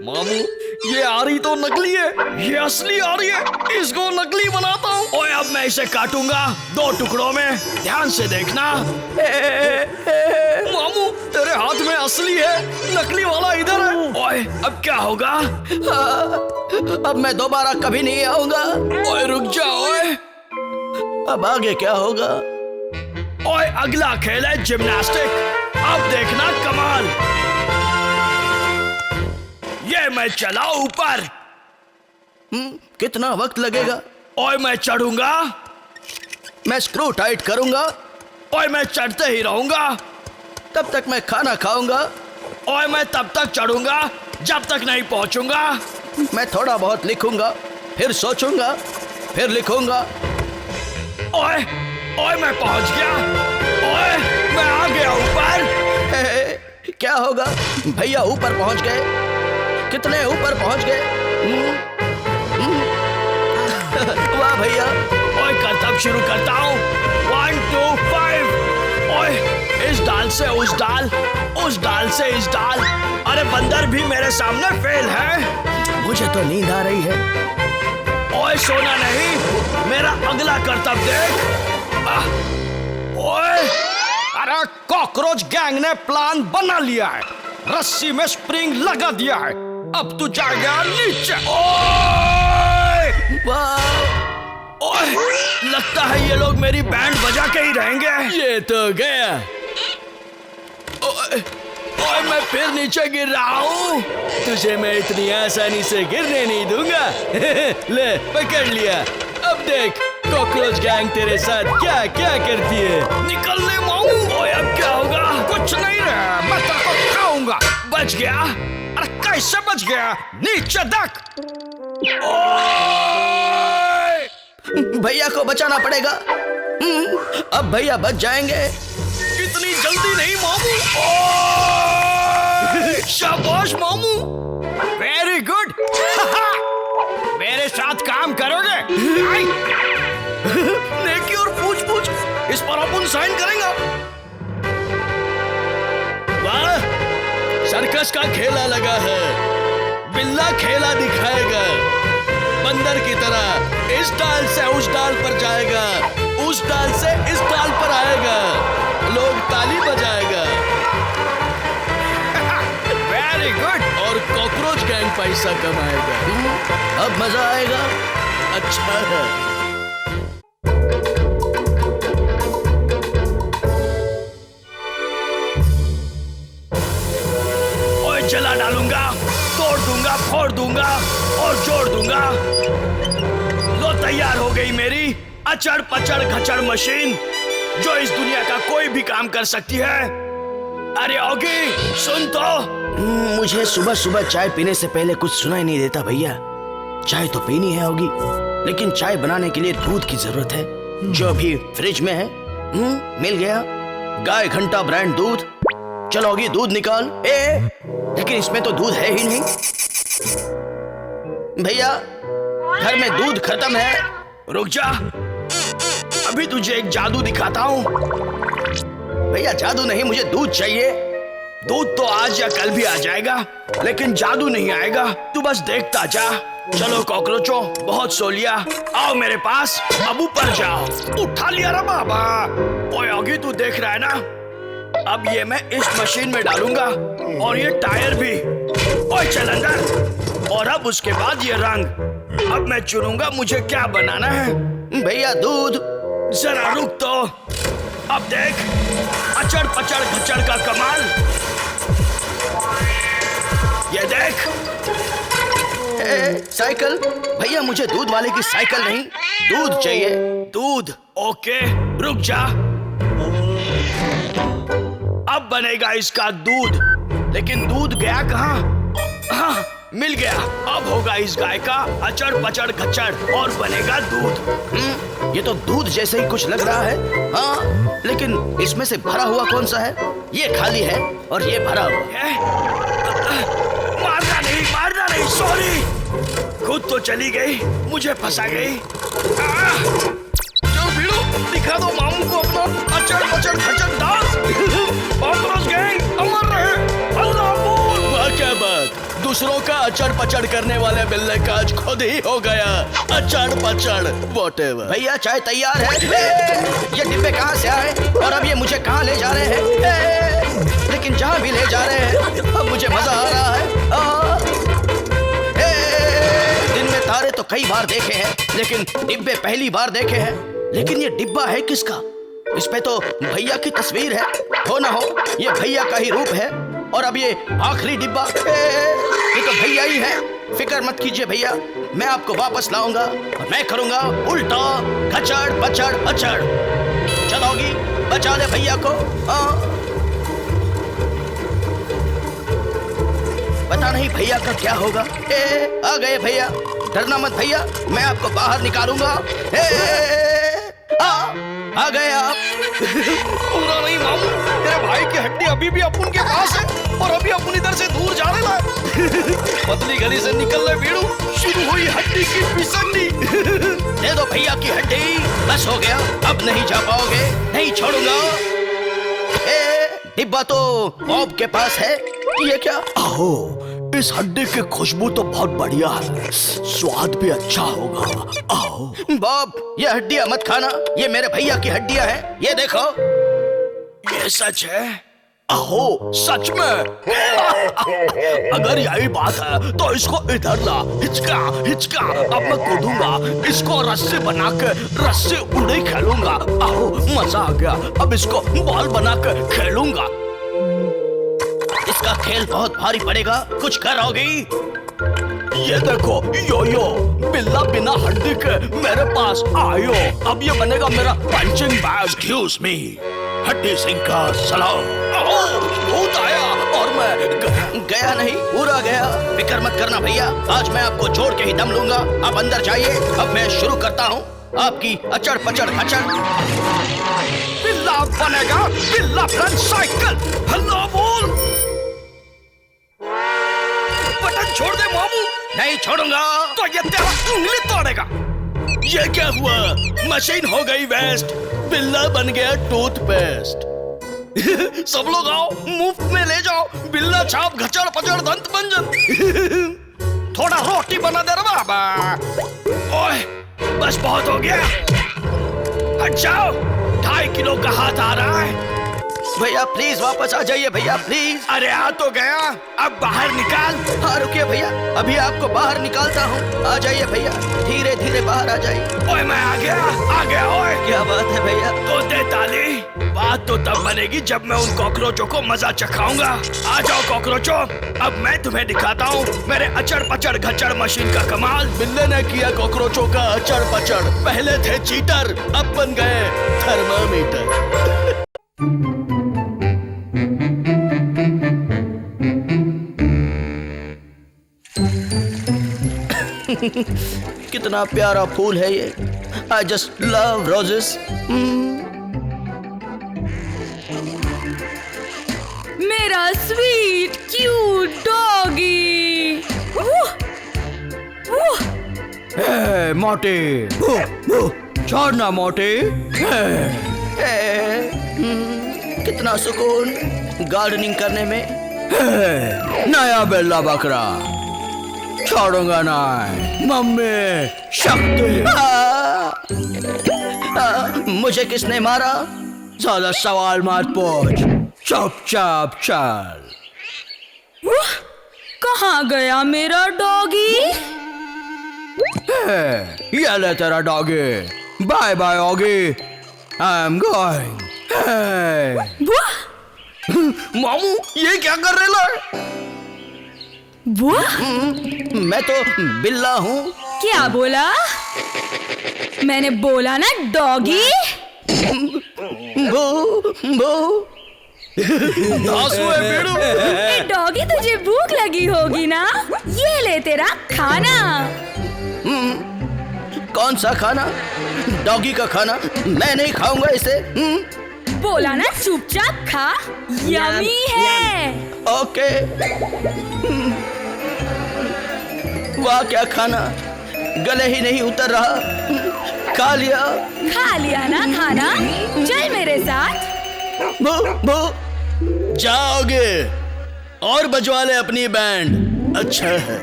मामू ये आ रही तो नकली है, ये असली आ रही है, इसको नकली बनाता हूँ। ओए अब मैं इसे काटूंगा 2 टुकड़ों में, ध्यान से देखना। मामू तेरे हाथ में असली है, नकली वाला इधर है। ओए अब क्या होगा? अब मैं दोबारा कभी नहीं आऊंगा। ओए रुक जा। ओए अब आगे क्या होगा? ओए अगला खेल है जिम्नास्टिक। अब देखना कमाल। ये मैं चला ऊपर। कितना वक्त लगेगा? ओए मैं चढ़ूंगा। मैं स्क्रू टाइट करूंगा। ओए मैं चढ़ते ही रहूंगा। तब तक मैं खाना खाऊंगा। ओए मैं तब तक चढ़ूंगा जब तक नहीं पहुंचूंगा। मैं थोड़ा बहुत लिखूंगा, फिर सोचूंगा, फिर लिखूंगा। ओए ओए मैं पहुंच गया। ओए मैं आ गया ऊपर। क्या होगा? भैया ऊपर पहुंच गए। कितने ऊपर पहुंच गए? वाह भैया। ओए करतब शुरू करता हूँ। 1 2 5। ओए इस डाल से उस डाल, उस डाल से इस डाल। अरे बंदर भी मेरे सामने फेल है। मुझे तो नींद आ रही है। ओए सोना नहीं, मेरा अगला करतब देख। ओए अरे कॉकरोच गैंग ने प्लान बना लिया है, रस्सी में स्प्रिंग लगा दिया है। अब तू जाएगा नीचे। ओए वाह। ओए लगता है ये लोग मेरी बैंड बजा के ही रहेंगे। ये तो गया। ओए ओए मैं फिर नीचे गिर रहा हूँ। तुझे मैं इतनी आसानी से गिरने नहीं दूंगा। ले पकड़ लिया। अब देख कॉकरोच गैंग तेरे साथ क्या क्या करती है। निकल ले मामू। ओए अब क्या होगा? कुछ नहीं रहा, मैं तेरे को खाऊंगा। बच गया। अरे कैसे बच गया? नीचे देख। ओए भैया को बचाना पड़ेगा। अब भैया बच जाएंगे। इतनी जल्दी नहीं मामू। शाबाश मामू, वेरी गुड। मेरे साथ काम करोगे? नेकी और पूछ इस पर अपन साइन करेंगे। वाह, सर्कस का खेला लगा है। बिल्ला खेला दिखाएगा। बंदर की तरह इस डाल से उस डाल पर जाएगा, उस डाल से इस डाल पर आएगा, लोग ताली बजाएगा। Very good. और कॉकरोच गैंग पैसा कमाएगा। अब मजा आएगा। अच्छा है। ओए जला डालूंगा, तोड़ दूंगा, फोड़ दूंगा और जोड़ दूंगा। लो तैयार हो गई मेरी अचड़ पचड़ घचड़ मशीन, जो इस दुनिया का कोई भी काम कर सकती है। अरे ओगी सुन तो। मुझे सुबह सुबह चाय पीने से पहले कुछ सुनाई नहीं देता भैया। चाय तो पीनी है होगी, लेकिन चाय बनाने के लिए दूध की जरूरत है, जो अभी फ्रिज में है। मिल गया। गाय घंटा ब्रांड दूध। चलो होगी दूध निकाल। लेकिन इसमें तो दूध है ही नहीं। भैया घर में दूध खत्म है। रुक जा, अभी तुझे एक जादू दिखाता हूँ। भैया जादू नहीं, मुझे दूध चाहिए। दूध तो आज या कल भी आ जाएगा, लेकिन जादू नहीं आएगा। तू बस देखता जा। चलो कॉकरोचों, बहुत सो लिया, आओ मेरे पास। अब ऊपर जाओ। उठा लिया रे बाबा। ओए आगे तू देख रहा है ना? अब ये मैं इस मशीन में डालूंगा और ये टायर भी। ओए चल अंदर। और अब उसके बाद ये रंग। अब मैं चुनूंगा मुझे क्या बनाना है। भैया दूध। जरा रुक तो। अब देख अचड़ पचड़ घचड़ का कमाल। ये देख। साइकिल। भैया मुझे दूध वाले की साइकिल नहीं, दूध चाहिए। दूध। ओके रुक जा। अब बनेगा इसका दूध, लेकिन दूध गया कहाँ? हाँ मिल गया। अब होगा इस गाय का अचड़ पचड़ खच्चड़ और बनेगा दूध। ये तो दूध जैसे ही कुछ लग रहा है। हाँ, लेकिन इसमें से भरा हुआ कौन सा है? ये खाली है और ये भरा हुआ है। मारना नहीं, सॉरी। खुद तो चली गई, मुझे फंसा गई। चलो भीड़ू, दिखा दो मामू को अपना अचड़ पचड़ खच्चड़ डांस। कॉकरोच गैंग अमर रहे। अल्लाह बोल। वाह क्या बात, दूसरों का अचड़ पचड़ करने वाले बिल्ले का आज खुद ही हो गया अचड़ पचड़। व्हाटएवर। भैया चाय तैयार है। ये डिब्बे कहाँ से आए और अब ये मुझे कहाँ ले जा रहे हैं? लेकिन जहाँ भी ले जा रहे हैं अब मुझे मजा आ रहा है। दिन में तारे तो कई बार देखे हैं, लेकिन डिब्बे पहली बार देखे हैं। लेकिन ये डिब्बा है किसका? इस पे तो भैया की तस्वीर है। हो ना हो ये भैया का ही रूप है। और अब ये आखिरी डिब्बा, ये तो भैया ही है। फिक्र मत कीजिए भैया, मैं आपको वापस लाऊंगा और मैं करूंगा उल्टा खचड़ पचड़ अचड़। चलोगी, बचा ले भैया को। पता नहीं भैया का क्या होगा। आ गए भैया, डरना मत भैया, मैं आपको बाहर निकालूंगा। आ गए आप। पूरा नहीं मामू, तेरे भाई की हड्डी अभी भी अपुन के पास है और अभी अपुन इधर से दूर जा रहे हैं। पतली गली से निकल रहे भीड़ू, शुरू हुई हड्डी की फिसलनी। दे दो भैया की हड्डी, बस हो गया, अब नहीं जा पाओगे, नहीं छोड़ूंगा। डिब्बा तो बॉब के पास है। ये क्या? आओ, इस हड्डी की खुशबू तो बहुत बढ़िया है, स्वाद भी अच्छा होगा। आओ बॉब, ये हड्डियां मत खाना, ये मेरे भैया की हड्डियां हैं। ये देखो। ये सच है? आओ, सच में? अगर यही बात है तो इसको इधर ला। हिचका हिचका, अब मैं कूदूंगा, इसको रस्सी बना के रस्सी उड़े खेलूंगा। आओ, मजा आ गया, अब इसको बॉल बना के खेलूंगा। इसका खेल बहुत भारी पड़ेगा, कुछ करोगी? ये देखो यो यो, बिल्ला बिना हड्डी के मेरे पास आयो। अब ये बनेगा मेरा पंचिंग बैग। एक्सक्यूज मी, हड्डी सिंह का सलाम। भूत आया और मैं गया नहीं, पूरा गया। फिक्र मत करना भैया, आज मैं आपको जोड़ के ही दम लूंगा। आप अंदर जाइए, अब मैं शुरू करता हूँ आपकी अचड़ पचड़ खचड़। बिल्ला बनेगा बिल्ला फ्रंट साइकिल। हल्ला बोल। बटन छोड़ दे मामू। नहीं छोड़ूंगा। तो ये तेरा उंगली तोड़ेगा। ये क्या हुआ? मशीन हो गई वेस्ट, बिल्ला बन गया टूथपेस्ट। सब लोग आओ, मुफ्त में ले जाओ बिल्ला छाप घचड़ पचड़ दंत मंजन। थोड़ा रोटी बना दे रहा बाबा। ओए, बस बहुत हो गया, हट जाओ। 2.5 किलो का हाथ आ रहा है। भैया प्लीज वापस आ जाइए भैया प्लीज। अरे आ तो गया, अब बाहर निकाल। हाँ रुकिए भैया, अभी आपको बाहर निकालता हूँ। आ जाइए भैया, धीरे धीरे बाहर आ जाइए। ओए मैं आ गया ओए। क्या बात है भैया? तो दे ताली। बात तो तब बनेगी जब मैं उन कॉकरोचों को मजा चखाऊंगा। आ जाओ कॉकरोचों, अब मैं तुम्हें दिखाता हूँ मेरे अचड़ पचड़ घचड़ मशीन का कमाल। बिल्ले ने किया कॉकरोचों का अचड़ पचड़। पहले थे चीटर, अब बन गए थर्मामीटर। कितना प्यारा फूल है ये। I just love roses. मेरा स्वीट क्यूट डॉगी। हे मोटे, छोड़ना मोटे। कितना सुकून गार्डनिंग करने में। नया बिल्ला बकरा, छोड़ूंगा ना। मम्मी शक्ति। मुझे किसने मारा? ज्यादा सवाल मत पूछ, चुपचाप चल। कहाँ गया मेरा डॉगी? ये ले तेरा doggy. Bye bye Oggy, I am going. मामू ये क्या कर रहे लो? मैं तो बिल्ला हूँ। क्या बोला? मैंने बोला ना डॉगी। बो बो। धांसू है बीड़ू। ए डॉगी, तुझे भूख लगी होगी ना? ये ले तेरा खाना। कौन सा खाना? डॉगी का खाना? मैं नहीं खाऊंगा इसे। बोला ना चुपचाप खा, यमी है। ओके। वाह क्या खाना, गले ही नहीं उतर रहा। खा लिया ना खाना। चल मेरे साथ। जाओगे और बजवा ले अपनी बैंड। अच्छा है।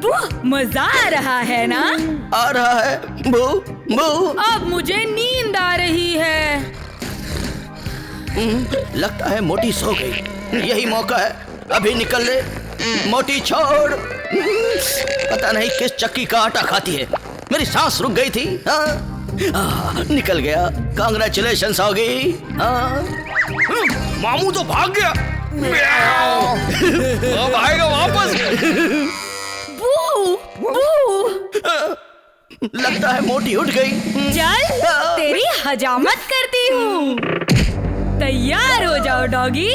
वो मजा आ रहा है ना? आ रहा है। अब मुझे नींद आ रही है। लगता है मोटी सो गई। यही मौका है, अभी निकल ले। मोटी छोड़। पता नहीं किस चक्की का आटा खाती है। मेरी सांस रुक गई थी। निकल गया। कांग्रेचुलेशंस होगी। मामू तो भाग गया। अब आएगा वापस। लगता है मोटी उठ गई। चल तेरी हजामत करती हूँ। तैयार हो जाओ डॉगी।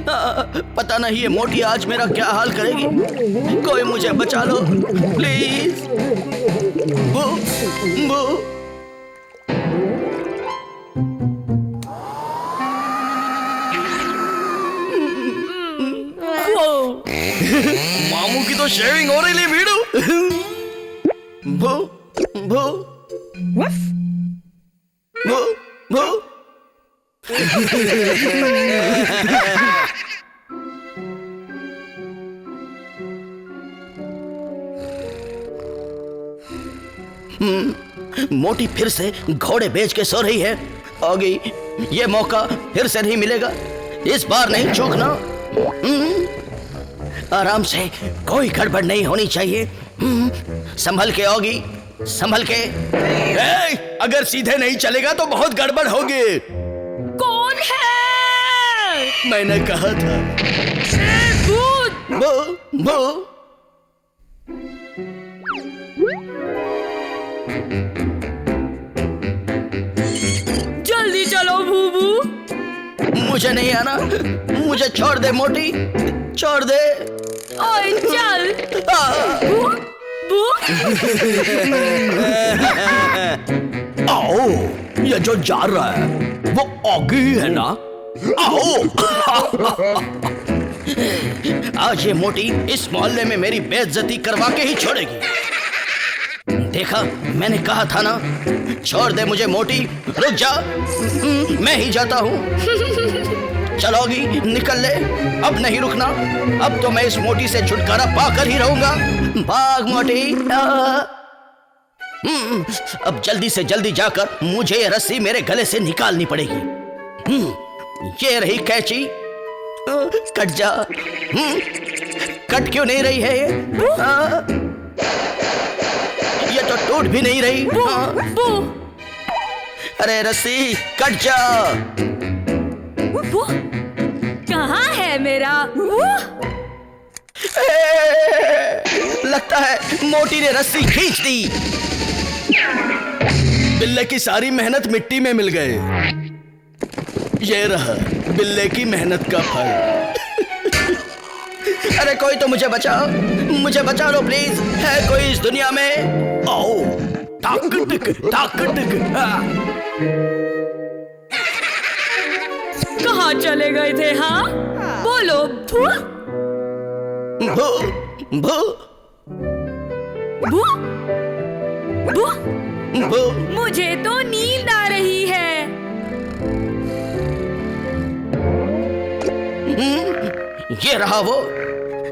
पता नहीं ये मोटी आज मेरा क्या हाल करेगी। कोई मुझे बचा लो प्लीज। मामू की तो शेविंग हो रही है बीड़ू। भू भू भू भू। मोटी फिर से घोड़े बेच के सो रही है। होगी, ये मौका फिर से नहीं मिलेगा। इस बार नहीं चूकना। आराम से, कोई गड़बड़ नहीं होनी चाहिए। संभल के होगी, संभल के। अगर सीधे नहीं चलेगा तो बहुत गड़बड़ होगी। कौन है? मैंने कहा था। भूत। भू भू। जल्दी चलो भूबू। मुझे नहीं आना। मुझे छोड़ दे मोटी, छोड़ दे। ओए चल। भू आओ, ये जो जा रहा है वो ऑगी ही है ना? आओ। आज ये मोटी इस मोहल्ले में मेरी बेइज्जती करवा के ही छोड़ेगी। देखा, मैंने कहा था ना। छोड़ दे मुझे मोटी। रुक जा, मैं ही जाता हूँ। चलोगी, निकल ले। अब नहीं रुकना। अब तो मैं इस मोटी से छुटकारा पाकर ही रहूंगा। भाग मोटी। अब जल्दी से जल्दी जाकर मुझे ये रस्सी मेरे गले से निकालनी पड़ेगी। ये रही कैंची। कट जा। कट क्यों नहीं रही है ये तो टूट भी नहीं रही। अरे रस्सी कट जा। कहाँ है मेरा? लगता है मोटी ने रस्सी खींच दी। बिल्ले की सारी मेहनत मिट्टी में मिल गए। ये रहा बिल्ले की मेहनत का फल। अरे कोई तो मुझे बचाओ, मुझे बचा लो प्लीज। है कोई इस दुनिया में? आओ, ताकत कहाँ चले गए थे? हाँ बोलो। भू भू भू भू भू। मुझे तो नींद आ रही है। ये रहा वो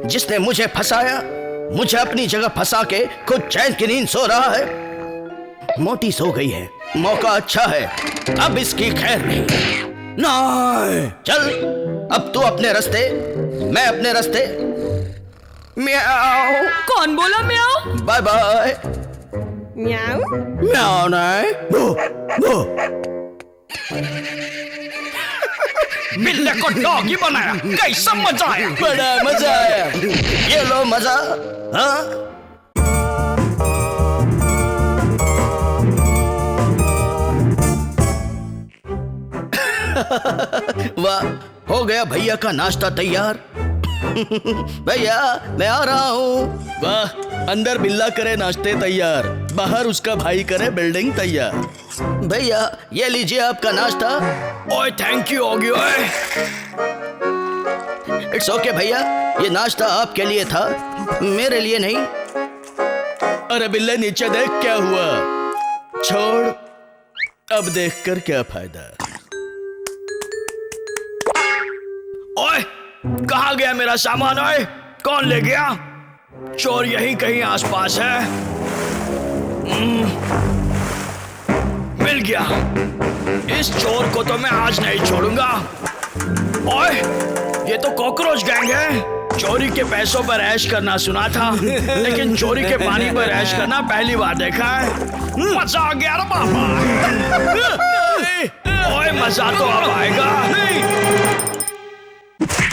जिसने मुझे फंसाया। मुझे अपनी जगह फंसा के खुद चैन की नींद सो रहा है। मोटी सो गई है, मौका अच्छा है। अब इसकी खैर नहीं। नहीं, चल अब तू अपने रास्ते, मैं अपने रास्ते। म्याऊ। कौन बोला म्याऊ? Bye bye. म्याऊ। म्याऊ नहीं। भू भू। बिल्ले को डॉगी बनाया, कैसा मजा आया। बड़ा मजा आया। ये लो मजा। हाँ वाह, हो गया भैया का नाश्ता तैयार। भैया मैं आ रहा हूँ। वाह, अंदर बिल्ला करे नाश्ते तैयार, बाहर उसका भाई करे बिल्डिंग तैयार। भैया ये लीजिए आपका नाश्ता। ओए थैंक यू होगी। ओए इट्स ओके भैया, ये नाश्ता आपके लिए था, मेरे लिए नहीं। अरे बिल्ले नीचे देख क्या हुआ। छोड़, अब देखकर क्या फायदा। ओए कहाँ गया मेरा सामान? ओए कौन ले गया? चोर यहीं कहीं आसपास है। मिल गया। इस चोर को तो मैं आज नहीं छोड़ूंगा। ओए ये तो कॉकरोच गैंग है। चोरी के पैसों पर ऐश करना सुना था, लेकिन चोरी के पानी पर ऐश करना पहली बार देखा है। मजा आ गया रे बाबा। ओए मजा तो अब आएगा।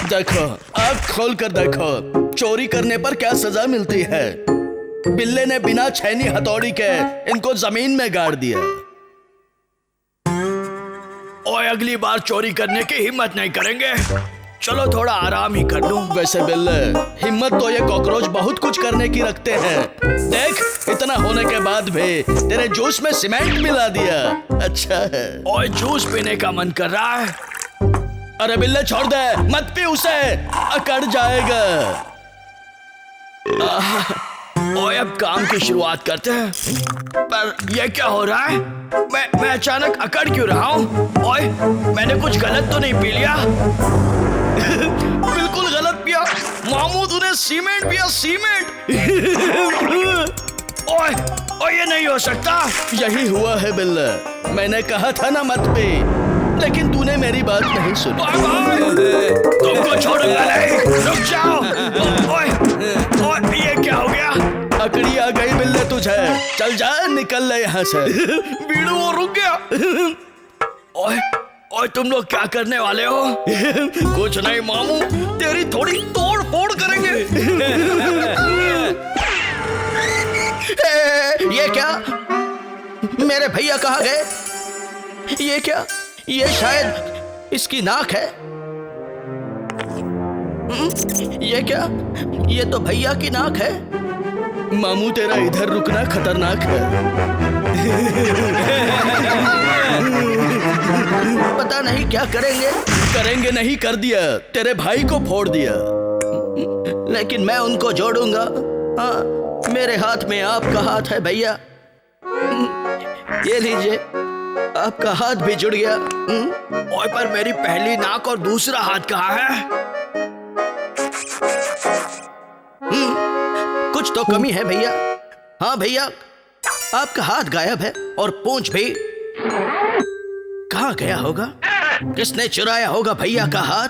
देखो, आँख खोल कर देखो, चोरी करने पर क्या सजा मिलती है। बिल्ले ने बिना छैनी हथौड़ी के इनको जमीन में गाड़ दिया। ओए अगली बार चोरी करने की हिम्मत नहीं करेंगे। चलो थोड़ा आराम ही कर लूं। वैसे बिल्ले, हिम्मत तो ये कॉकरोच बहुत कुछ करने की रखते हैं। देख, इतना होने के बाद भी तेरे जूस में सीमेंट मिला दिया। अच्छा है। ओए जूस पीने का मन कर रहा है। अरे बिल्ले छोड़ दे, मत पी उसे, अकड़ जाएगा। ओए अब काम की शुरुआत करते हैं। पर ये क्या हो रहा है? मैं अचानक अकड़ क्यों रहा हूँ? ओए मैंने कुछ गलत तो नहीं पी लिया? बिल्कुल गलत पिया। मामू तूने सीमेंट पिया, सीमेंट। ओए ये नहीं हो सकता। यही हुआ है बिल्ले, मैंने कहा था ना मत पी, लेकिन तूने मेरी बात नहीं सुनी। तुमको छोड़ूंगा नहीं, रुक जाओ। ओए ये क्या हो गया? अकड़ी आ गई बिल्ले तुझे, चल जा, निकल ले यहाँ से। बीड़ू वो रुक गया। ओए तुम लोग क्या करने वाले हो? कुछ नहीं मामू, तेरी थोड़ी तोड़ फोड़ करेंगे। ये क्या? मेरे भैया कहाँ गए? ये क्या? ये शायद इसकी नाक है। ये क्या? ये तो भैया की नाक है। मामू तेरा इधर रुकना खतरनाक है। पता नहीं क्या करेंगे। करेंगे नहीं, कर दिया, तेरे भाई को फोड़ दिया। लेकिन मैं उनको जोड़ूंगा। हाँ, मेरे हाथ में आपका हाथ है भैया। ये लीजिए, आपका हाथ भी जुड़ गया। ओए पर मेरी पहली नाक और दूसरा हाथ कहाँ है? कुछ तो कमी है भैया। हाँ भैया, आपका हाथ गायब है और पूंछ भी। कहाँ गया होगा? किसने चुराया होगा भैया का हाथ?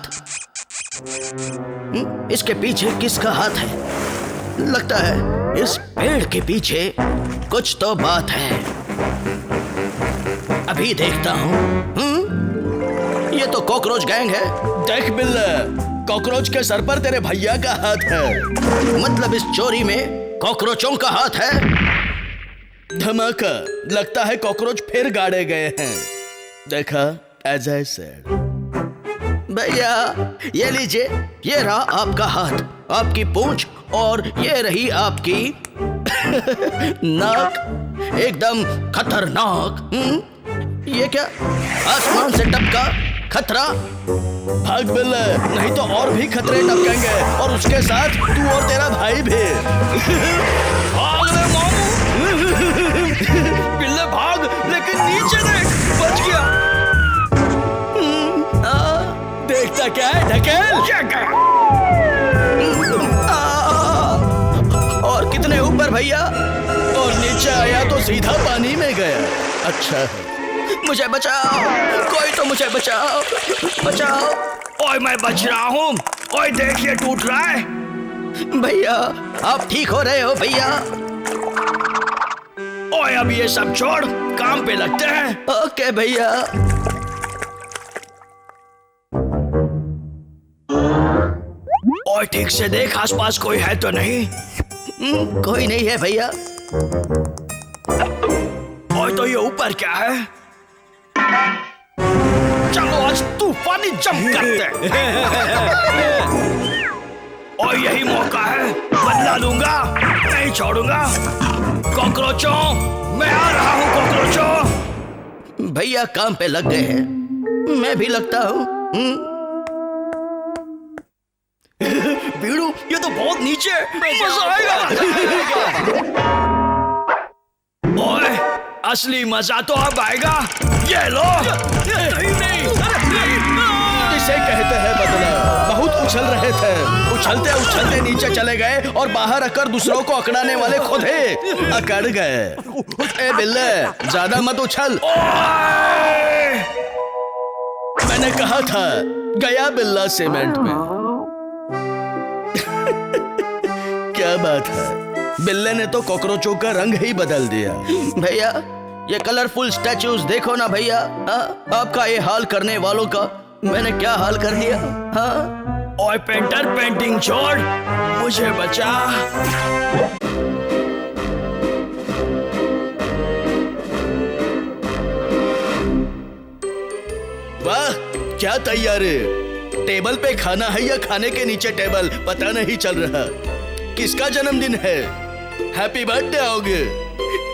इसके पीछे किसका हाथ है? लगता है इस पेड़ के पीछे कुछ तो बात है। अभी देखता हूँ। ये तो कॉकरोच गैंग है। देख बिल्ले, कॉकरोच के सर पर तेरे भैया का हाथ है। मतलब इस चोरी में कॉकरोचों का हाथ है। धमाका, लगता है कॉकरोच फिर गाड़े गए हैं। देखा, एज आई सेड। भैया ये लीजिए, ये रहा आपका हाथ, आपकी पूंछ, और ये रही आपकी नाक, एकदम खतरनाक। ये क्या? आसमान से टपका खतरा। भाग बिल्ले, नहीं तो और भी खतरे टपकेंगे, और उसके साथ तू और तेरा भाई भी। भाग रे मामू। बिल्ले भाग, लेकिन नीचे देख, बच गया। देखता क्या है, ढकेल। क्या गया? और कितने ऊपर भैया? और नीचे आया तो सीधा पानी में गया। अच्छा है, मुझे बचाओ, कोई तो मुझे बचाओ, बचाओ। ओए मैं बच रहा हूँ। ओए देखिए, टूट रहा है। भैया आप ठीक हो रहे हो भैया? ओए अब ये सब छोड़, काम पे लगते हैं। ओके भैया। ओए ठीक से देख, आसपास कोई है तो नहीं? कोई नहीं है भैया। ओए तो ये ऊपर क्या है? चलो आज तूफानी जंप करते और यही मौका है, बदला लूंगा, नहीं छोड़ूंगा। कॉकरोचों, मैं आ रहा हूँ कॉकरोचों। भैया काम पे लग गए हैं, मैं भी लगता हूँ। बीड़ू, ये तो बहुत नीचे है, मजा आएगा। ओए, असली मजा तो अब आएगा। ये लो। इसे कहते हैं बदला। बहुत उछल रहे थे, उछलते उछलते नीचे चले गए और बाहर आकर दूसरों को अकड़ाने वाले खुद ही अकड़ गए। ए बिल्ले, ज्यादा मत उछल। मैंने कहा था, गया बिल्ला सीमेंट में। क्या बात है, बिल्ले ने तो कॉकरोचों का रंग ही बदल दिया। भैया, ये कलरफुल स्टैचूज देखो ना भैया। आपका ये हाल करने वालों का मैंने क्या हाल कर दिया। हाँ, ओए पेंटर, पेंटिंग छोड़, मुझे बचा। वाह, क्या तैयारी। टेबल पे खाना है या खाने के नीचे टेबल, पता नहीं चल रहा। किसका जन्मदिन है? हैप्पी बर्थडे आओगे।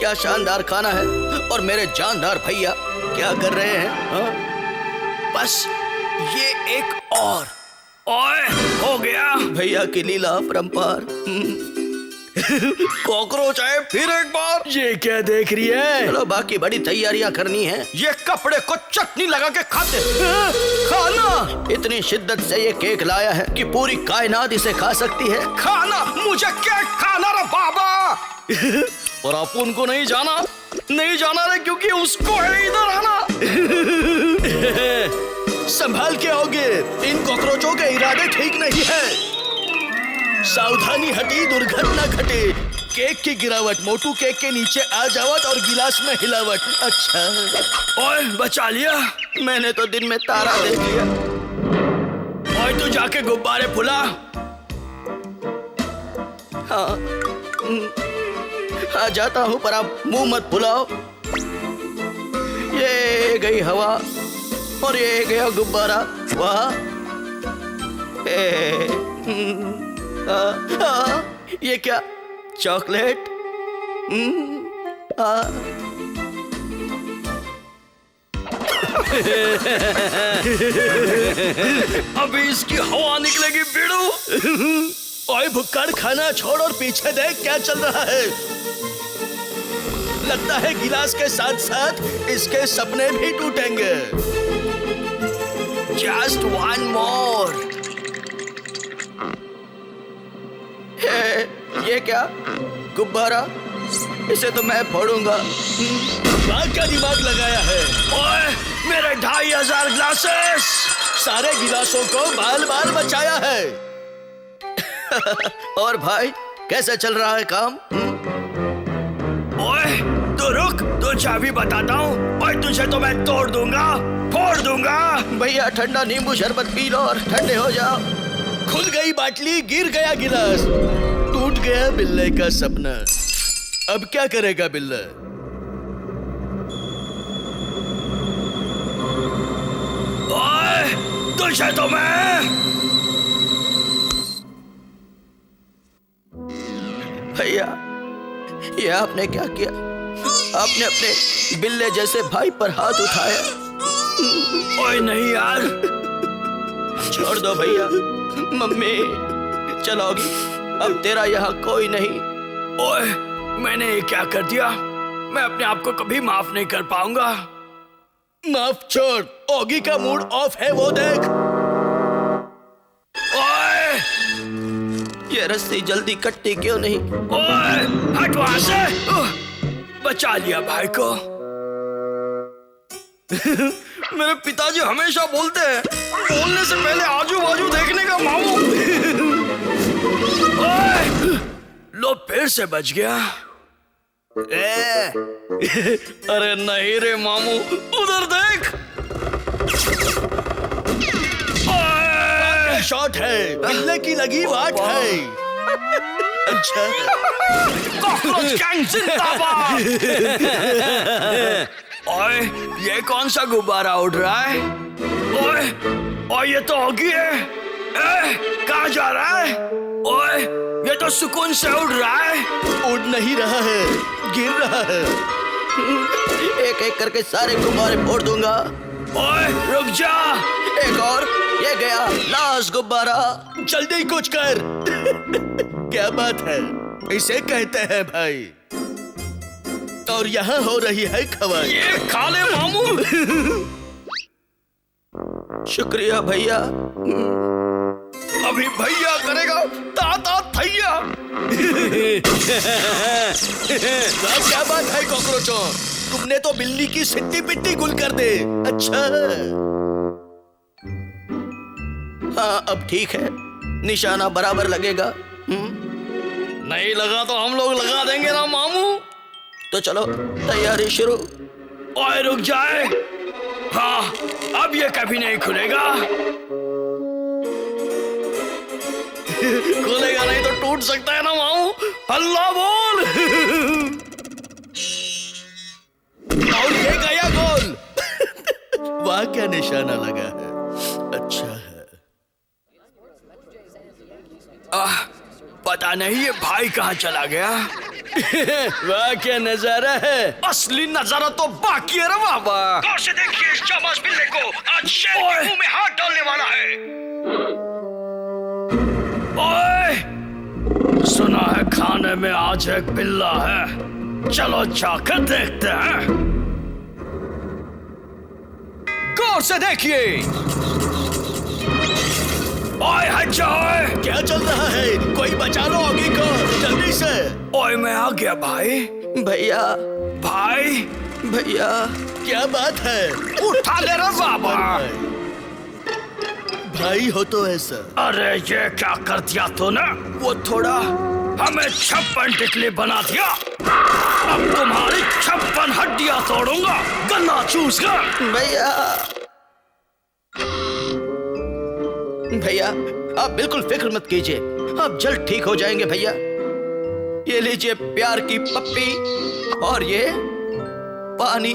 क्या शानदार खाना है। और मेरे जानदार भैया क्या कर रहे हैं? हाँ? बस ये एक और। ओए, हो गया। भैया की लीला अपरंपार। कॉकरोच आए फिर एक बार। ये क्या देख रही है? चलो, बाकी बड़ी तैयारियां करनी है। ये कपड़े को चटनी लगा के खाते। खाना इतनी शिद्दत से ये केक लाया है कि पूरी कायनात इसे खा सकती है। खाना, मुझे केक खाना रे बाबा। और आप उनको नहीं जाना रे, क्योंकि उसको है इधर आना। संभाल के आओगे, इन कॉकरोचों के इरादे ठीक नहीं है। सावधानी हटी, दुर्घटना घटे। केक की गिरावट, मोटू केक के नीचे आ जावट और गिलास में हिलावट। अच्छा, ओए, बचा लिया। मैंने तो दिन में तारा देख लिया। ओए, तू जाके गुब्बारे फुला। हाँ, आ जाता हूँ, पर आप मुंह मत फुलाओ। ये गई हवा और ये गया गुब्बारा। वाह, ये क्या, चॉकलेट? अभी इसकी हवा निकलेगी बीड़ू। ओए भुक्कड़, खाना छोड़ और पीछे देख क्या चल रहा है। लगता है गिलास के साथ साथ इसके सपने भी टूटेंगे। Just one more. ये क्या, गुब्बारा? इसे तो मैं फोड़ूंगा। क्या दिमाग लगाया है? ओए, मेरे 2500 ग्लासेस। सारे गिलासों को बाल बाल बचाया है। और भाई, कैसे चल रहा है काम? ओए, तू रुक, तो चाबी बताता हूँ। ओए, तुझे तो मैं तोड़ दूंगा, फोड़ दूंगा। भैया, ठंडा नींबू शरबत पी लो और ठंडे हो जाओ। खुल गई बाटली, गिर गया गिलास, टूट गया बिल्ले का सपना। अब क्या करेगा बिल्ला? ओए, तुझे तो मैं। भैया, ये आपने क्या किया? आपने अपने बिल्ले जैसे भाई पर हाथ उठाया। ओए नहीं यार, छोड़ दो भैया। मम्मी चलोगी? अब तेरा यहाँ कोई नहीं। ओए, मैंने ये क्या कर दिया? मैं अपने आप को कभी माफ नहीं कर पाऊंगा। माफ छोड़, ओगी का मूड ऑफ है, वो देख। ओए, ये रस्सी जल्दी कटती क्यों नहीं? ओए, हट वहां से। बचा लिया भाई को। मेरे पिताजी हमेशा बोलते हैं, बोलने से पहले आजू बाजू देखने का मामू। ओए, लो फिर से बच गया। अरे नहीं रे मामू, उधर देख। शॉट है, बिल्ले की लगी वाट है। अच्छा, कॉकरोच गैंग जिंदाबाद। ओए, ये कौन सा गुब्बारा उड़ रहा है? ओए ओए ये तो होगी है। कहाँ जा रहा है? ओए ये तो सुकून से उड़ रहा है। उड़ नहीं रहा है, गिर रहा है। एक एक करके सारे गुब्बारे फोड़ दूंगा। ओए रुक जा। एक और, ये गया लास्ट गुब्बारा। जल्दी कुछ कर। क्या बात है, इसे कहते हैं भाई। और यहाँ हो रही है खवाई। ये खा ले मामू। शुक्रिया भैया। अभी भैया करेगा ताता थैया। क्या बात है कॉकरोचों, तुमने तो बिल्ली की सिट्टी पिट्टी गुल कर दे। अच्छा हाँ अब ठीक है, निशाना बराबर लगेगा। नहीं लगा तो हम लोग लगा देंगे ना मामू। तो चलो तैयारी शुरू। ओए रुक जाए। हाँ अब ये कभी नहीं खुलेगा। खुलेगा नहीं तो टूट सकता है ना मामू। अल्लाह बोल। और ये गया गोल। वहां क्या निशाना लगा है। अच्छा है। पता नहीं ये भाई कहाँ चला गया। वाह क्या नजारा है। असली नजारा तो बाकी है रे बाबा। गौर से देखिए इस चामास बिल्ले को, आज शेर के मुंह में हाथ डालने वाला है। ओए सुना है खाने में आज एक बिल्ला है, चलो जाकर देखते हैं। गौर से देखिए। ओए हट जाओ। क्या चल रहा है, कोई बचा लो आगे को जल्दी से। ओए मैं आ गया भाई। भैया भाई भैया क्या बात है। उठा ले रे बाबा। भाई हो तो ऐसा। अरे ये क्या कर दिया तूने। वो थोड़ा हमें 56 टिकली बना दिया। अब तुम्हारी 56 हड्डियां तोड़ूंगा गन्ना चूस कर। भैया भैया आप बिल्कुल फिक्र मत कीजिए, आप जल्द ठीक हो जाएंगे भैया। ये लीजिए प्यार की पप्पी और ये पानी।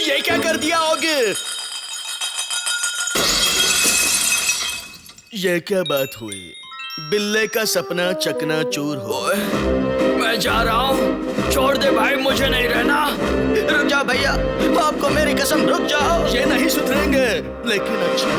ये क्या कर दिया होगे। ये क्या बात हुई, बिल्ले का सपना चकनाचूर हो। मैं जा रहा हूँ, छोड़ दे भाई, मुझे नहीं रहना। रुक जाओ भैया, आपको मेरी कसम रुक जाओ। ये नहीं सुधरेंगे, लेकिन अच्छा